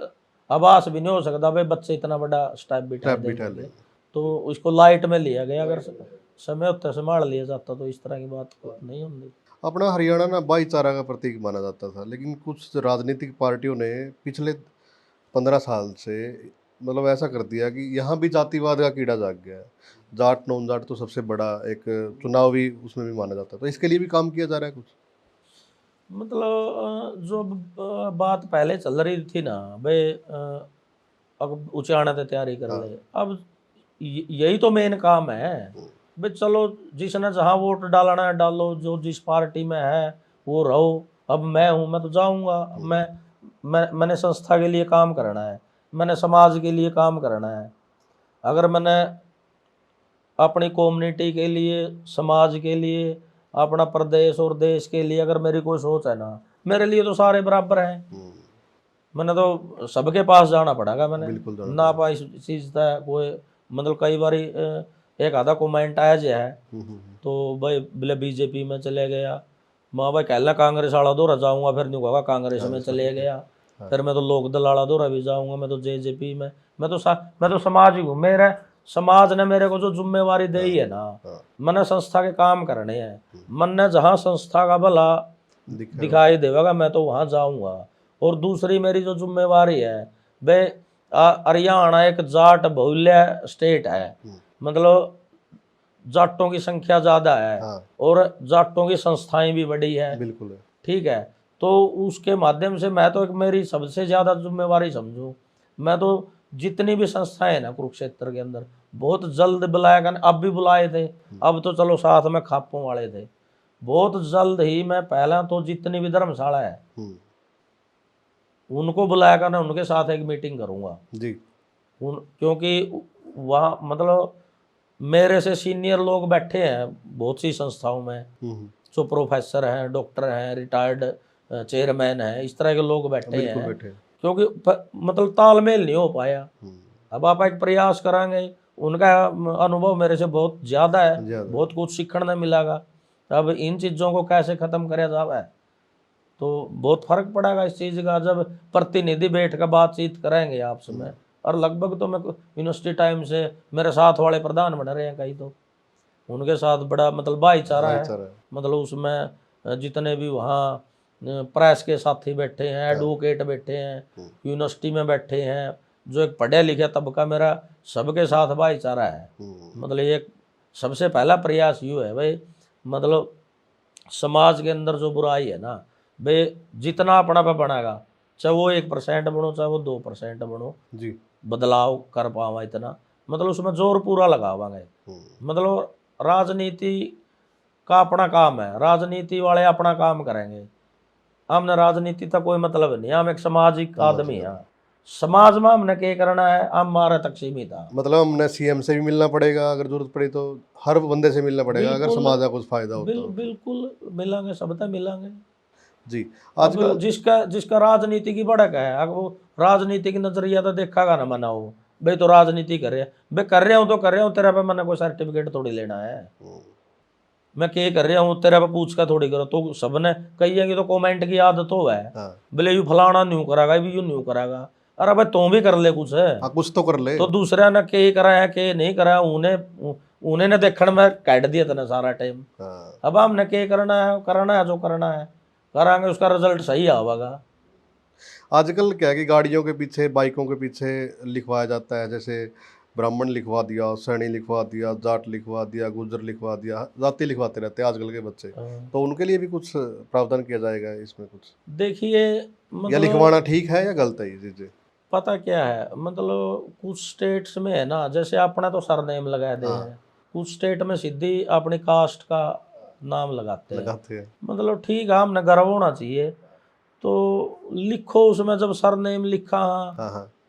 आभास भी नहीं हो सकता भाई बच्चे इतना बड़ा स्टेप बिठा देंगे। तो उसको लाइट में लिया गया, अगर समय होता संभाल लिया जाता तो इस तरह की बात नहीं होती। अपना हरियाणा ना भाईचारा का प्रतीक माना जाता था, लेकिन कुछ राजनीतिक पार्टियों ने पिछले 15 साल से मतलब ऐसा कर दिया कि यहाँ भी जातिवाद का कीड़ा जाग गया है। जाट नॉन जाट तो सबसे बड़ा एक चुनावी उसमें भी माना जाता है, तो इसके लिए भी काम किया जा रहा है कुछ। मतलब जो बात पहले चल रही थी ना भाई, अब उचाने की तैयारी कर ले। अब यही तो मेन काम है भाई। चलो जिसने जहाँ वोट डालना है डालो, जो जिस पार्टी में है वो रहो। अब मैं हूँ, मैं तो जाऊँगा। मैंने संस्था के लिए काम करना है, मैंने समाज के लिए काम करना है। अगर मैंने अपनी कम्युनिटी के लिए, समाज के लिए, अपना प्रदेश और देश के लिए अगर मेरी कोई सोच है ना, मेरे लिए तो सारे बराबर हैं। मैंने तो सबके पास जाना पड़ेगा, मैंने ना पाई इस चीज़ का कोई मतलब कई बार एक आधा कमेंट आया जो है तो भाई बोले बीजेपी में चले गया, माँ भाई कहला कांग्रेस वाला दौरा जाऊँगा, फिर नहीं होगा कांग्रेस में चले गया, फिर मैं तो लोक दल वाला दौरा भी जाऊँगा, मैं तो जेजेपी में, मैं तो समाज ही हूँ। मेरे समाज ने मेरे को जो जिम्मेवारी दी है ना, मैंने संस्था के काम करने हैं। मैंने जहाँ संस्था का भला दिखाई देगा मैं तो वहाँ जाऊँगा। और दूसरी मेरी जो जिम्मेवारी है वे, हरियाणा एक जाट बहुल्य स्टेट है, मतलब जाटों की संख्या ज़्यादा है और जाटों की संस्थाएं भी बड़ी है। बिल्कुल ठीक है। तो उसके माध्यम से मैं तो एक मेरी सबसे ज़्यादा जिम्मेवारी समझूँ। मैं तो जितनी भी संस्थाएं हैं ना कुरुक्षेत्र के अंदर बहुत जल्द बुलाया कर, अब भी बुलाए थे, अब तो चलो साथ में खापों वाले थे, बहुत जल्द ही मैं पहला तो जितनी भी धर्मशाला है उनको बुलाया करना, उनके साथ एक मीटिंग करूँगा जी। क्योंकि वहाँ मतलब मेरे से सीनियर लोग बैठे हैं बहुत सी संस्थाओं में, जो प्रोफेसर हैं, डॉक्टर हैं, रिटायर्ड चेयरमैन हैं, इस तरह के लोग बैठे हैं। क्योंकि मतलब तालमेल नहीं हो पाया। अब आप एक प्रयास कराएंगे, उनका अनुभव मेरे से बहुत ज़्यादा है, बहुत कुछ सीखने मिलेगा। अब इन चीज़ों को कैसे ख़त्म करा जाए तो बहुत फर्क पड़ेगा इस चीज़ का, जब प्रतिनिधि बैठ कर बातचीत करेंगे आपस में। और लगभग तो मैं यूनिवर्सिटी टाइम से मेरे साथ वाले प्रधान बन रहे हैं कई, तो उनके साथ बड़ा मतलब भाईचारा है। भाईचारा है। मतलब उसमें जितने भी वहाँ प्रेस के साथी बैठे हैं, एडवोकेट बैठे हैं, यूनिवर्सिटी में बैठे हैं, जो एक पढ़े लिखे तबका मेरा सबके साथ भाईचारा है। मतलब एक सबसे पहला प्रयास यूँ है भाई, मतलब समाज के अंदर जो बुराई है ना भाई, जितना अपना पे बनाएगा, चाहे वो 1% बनो चाहे वो 2% बनो, जी। बदलाव कर पावा इतना, मतलब उसमें जोर पूरा लगावांगे। मतलब राजनीति का अपना काम है, राजनीति वाले अपना काम करेंगे, हमने राजनीति तक कोई मतलब नहीं, हम एक सामाजिक आदमी हैं। समाज में हमने क्या करना है, हम हमारे तक सीमित है। मतलब हमने सीएम से भी मिलना पड़ेगा, अगर जरूरत पड़ी तो हर बंदे से मिलना पड़ेगा, अगर समाज का कुछ फायदा होता हो। बिल्कुल मिलांगे, सबसे मिलांगे जी। अब आजकल जिसका जिसका राजनीति की भड़क है, अगर वो राजनीति की नजरिया तो देखागा ना मना हो भाई, तो राजनीति कर रहे हैं भाई, कर रहा हूँ तो कर रहा हूँ, तेरा पे मैंने कोई सर्टिफिकेट थोड़ी लेना है, मैं क्या कर रहा हूँ तेरा पे पूछ का थोड़ी करो। तो सबने कही तो कमेंट की आदत हो है, बोले यू फलाना न्यू करागा, यू न्यू करागा, अरे भाई तुम भी कर ले कुछ है, कुछ तो कर ले। तो दूसरा ने के कराया के नहीं कराया, उन्हें ने देखने में काट दिया था सारा टाइम। अब हमने के करना है जो करना है करांगे, उसका रिजल्ट सही आवेगा। आजकल क्या है कि गाड़ियों के पीछे, बाइकों के पीछे लिखवाया जाता है, जैसे ब्राह्मण लिखवा दिया, सैनी लिखवा दिया, जाट लिखवा दिया, गुजर लिखवा दिया, जाति लिखवाते रहते हैं आजकल के बच्चे। तो उनके लिए भी कुछ प्रावधान किया जाएगा इसमें कुछ? देखिए या लिखवाना ठीक है या गलत है ये चीजें? पता क्या है, मतलब कुछ स्टेट्स में है ना, जैसे अपना तो सरनेम लगा दे हैं, कुछ स्टेट में सीधी अपनी कास्ट का नाम लगाते हैं। मतलब ठीक है, हमने गर्व होना चाहिए, तो लिखो उसमें, जब सरनेम लिखा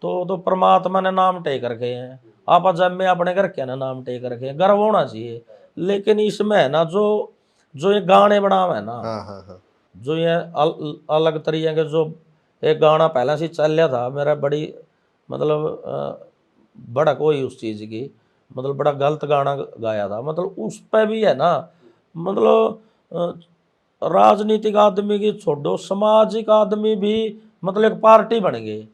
तो परमात्मा ने नाम टेक रखे हैं, आप जब में अपने घर के ना नाम टेक रखे हैं, गर्व होना चाहिए। लेकिन इसमें है ना, जो ये गाने बनाव है ना, जो ये अलग तरीके के, जो एक गाना पहले से चल रहा था मेरा, बड़ी मतलब भड़क हुई उस चीज़ की, मतलब बड़ा गलत गाना गाया था, मतलब उस पर भी है ना, मतलब राजनीतिक आदमी की छोड़ो, सामाजिक आदमी भी मतलब एक पार्टी बन गए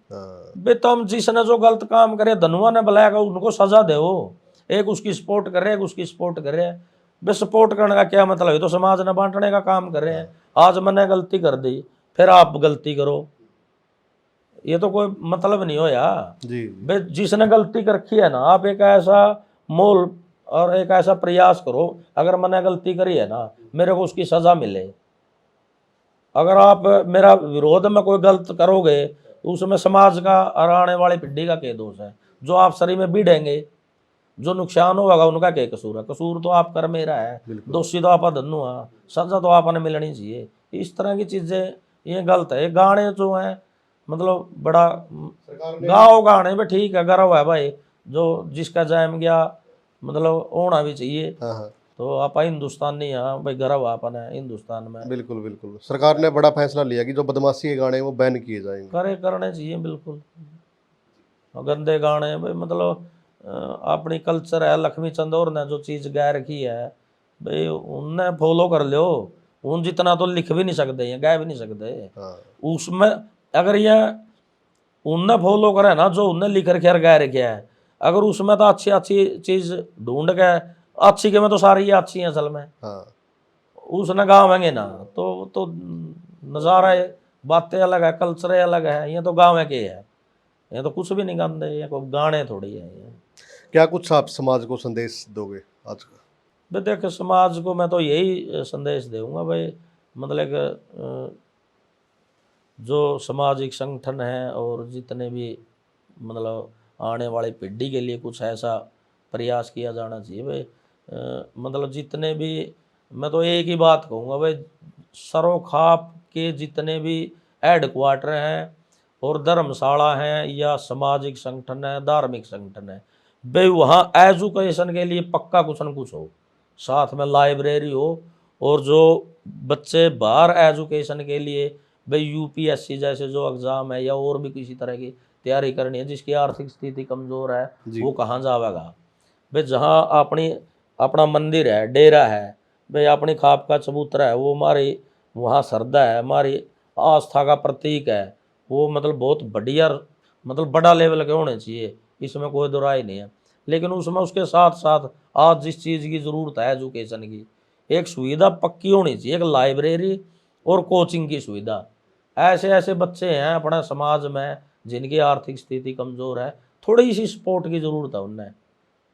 बे, तुम जिसने जो गलत काम करे धनुआ ने बुलाया उनको सजा दो, एक उसकी सपोर्ट कर रहे, एक उसकी सपोर्ट कर रहे हैं, बे सपोर्ट करने का क्या मतलब है, तो समाज ने बांटने का काम कर रहे हैं। आज मैंने गलती कर दी, फिर आप गलती करो, ये तो कोई मतलब नहीं हो यार जी। बे जिसने गलती कर रखी है ना, आप एक ऐसा मोल और एक ऐसा प्रयास करो, अगर मैंने गलती करी है ना, मेरे को उसकी सजा मिले। अगर आप मेरा विरोध में कोई गलत करोगे, तो उसमें समाज का और आने वाली पीढ़ी का क्या दोष है, जो आप शरीर में भिड़ेंगे, जो नुकसान होगा उनका क्या कसूर है, कसूर तो आप कर मेरा है, दोषी तो आप धनु है, सजा तो आपने मिलनी चाहिए। इस तरह की चीजें ये गलत है। गाने जो हैं मतलब बड़ा गाओ गाने में ठीक है, गर्व है भाई, जो जिसका जन्म गया मतलब होना भी चाहिए। तो आप हिंदुस्तानी हैं भाई, गर्व आपने हिंदुस्तान में। बिल्कुल बिल्कुल, सरकार ने बड़ा फैसला लिया कि जो बदमाशी के गाने वो बैन किए जाएंगे। करने चाहिए बिल्कुल, गंदे गाने भाई, मतलब अपनी कल्चर है, लक्ष्मी चंदौर ने जो चीज़ गा रखी है भाई, उनने फॉलो कर लो, उन जितना तो लिख भी नहीं सकते, ये गा भी नहीं सकते। उसमें अगर ये उनने फॉलो करे ना, जो उनने लिख रखे गा रखे है, अगर उसमें तो अच्छी अच्छी चीज़ ढूंढ के, अच्छी के में तो सारी ये अच्छी हैं असल में, उसने गावेंगे ना तो नज़ारा है, बातें अलग है, कल्चर अलग है, ये तो गाँव के है, ये तो कुछ भी नहीं गाते, ये कोई गाने थोड़ी है। ये क्या कुछ आप समाज को संदेश दोगे आज का? भाई देख, समाज को मैं तो यही संदेश दूंगा भाई, मतलब जो सामाजिक संगठन है और जितने भी मतलब आने वाली पीढ़ी के लिए कुछ ऐसा प्रयास किया जाना चाहिए भाई, मतलब जितने भी, मैं तो एक ही बात कहूँगा भाई, सरोखाप के जितने भी हेडक्वार्टर हैं और धर्मशाला हैं या सामाजिक संगठन है, धार्मिक संगठन है भाई, वहाँ एजुकेशन के लिए पक्का कुछ न कुछ हो, साथ में लाइब्रेरी हो, और जो बच्चे बाहर एजुकेशन के लिए भाई यूपीएससी जैसे जो एग्ज़ाम है या और भी किसी तरह की तैयारी करनी है, जिसकी आर्थिक स्थिति कमज़ोर है, वो कहाँ जावेगा भाई, जहाँ अपना मंदिर है, डेरा है भाई, अपनी खाप का चबूतरा है, वो हमारी वहाँ श्रद्धा है, हमारी आस्था का प्रतीक है, वो मतलब बहुत बढ़िया, मतलब बड़ा लेवल के होने चाहिए, इसमें कोई दो राय नहीं है। लेकिन उसमें उसके साथ साथ आज जिस चीज़ की ज़रूरत है एजुकेशन की, एक सुविधा पक्की होनी चाहिए, एक लाइब्रेरी और कोचिंग की सुविधा। ऐसे ऐसे बच्चे हैं अपना समाज में जिनकी आर्थिक स्थिति कमज़ोर है, थोड़ी सी सपोर्ट की ज़रूरत है उन्हें,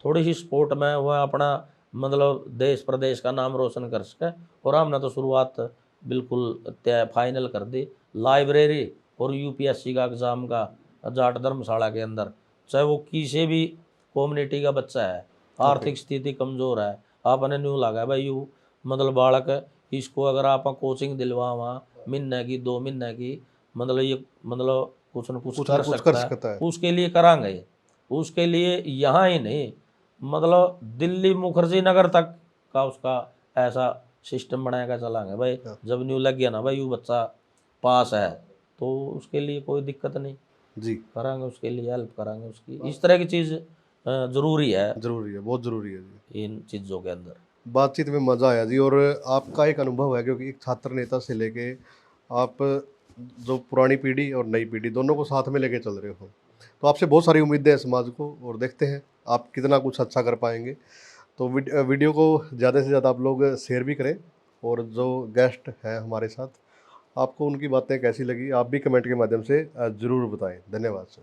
थोड़ी सी सपोर्ट में वह अपना मतलब देश प्रदेश का नाम रोशन कर सके। और हमने तो शुरुआत बिल्कुल तय फाइनल कर दी, लाइब्रेरी और यूपीएससी का एग्ज़ाम का जाट धर्मशाला के अंदर, चाहे वो किसी भी कम्युनिटी का बच्चा है, ओके। आर्थिक स्थिति कमज़ोर है, आपने न्यू लगा भाई यू मतलब बालक इसको अगर आप कोचिंग दिलवावा महीने की 2 महीने की, मतलब ये मतलब कुछ न कुछ कुछ कर ना कुछ कर सकता है, सकता है। उसके लिए करांगे। उसके लिए यहाँ ही नहीं, मतलब दिल्ली मुखर्जी नगर तक का उसका ऐसा सिस्टम बनाएगा चलाएंगे भाई। हाँ, जब न्यू लग गया ना भाई वो बच्चा पास है तो उसके लिए कोई दिक्कत नहीं, जी, करांगे उसके लिए हेल्प करांगे उसकी। इस तरह की चीज़ ज़रूरी है ज़रूरी है, बहुत ज़रूरी है जी। इन चीज़ों के अंदर। बातचीत में मज़ा आया जी। और आपका एक अनुभव है, क्योंकि एक छात्र नेता से लेके आप जो पुरानी पीढ़ी और नई पीढ़ी दोनों को साथ में लेके चल रहे हो, तो आपसे बहुत सारी उम्मीदें हैं समाज को, और देखते हैं आप कितना कुछ अच्छा कर पाएंगे। तो वीडियो को ज़्यादा से ज़्यादा आप लोग शेयर भी करें, और जो गेस्ट हैं हमारे साथ, आपको उनकी बातें कैसी लगी आप भी कमेंट के माध्यम से ज़रूर बताएं। धन्यवाद सर।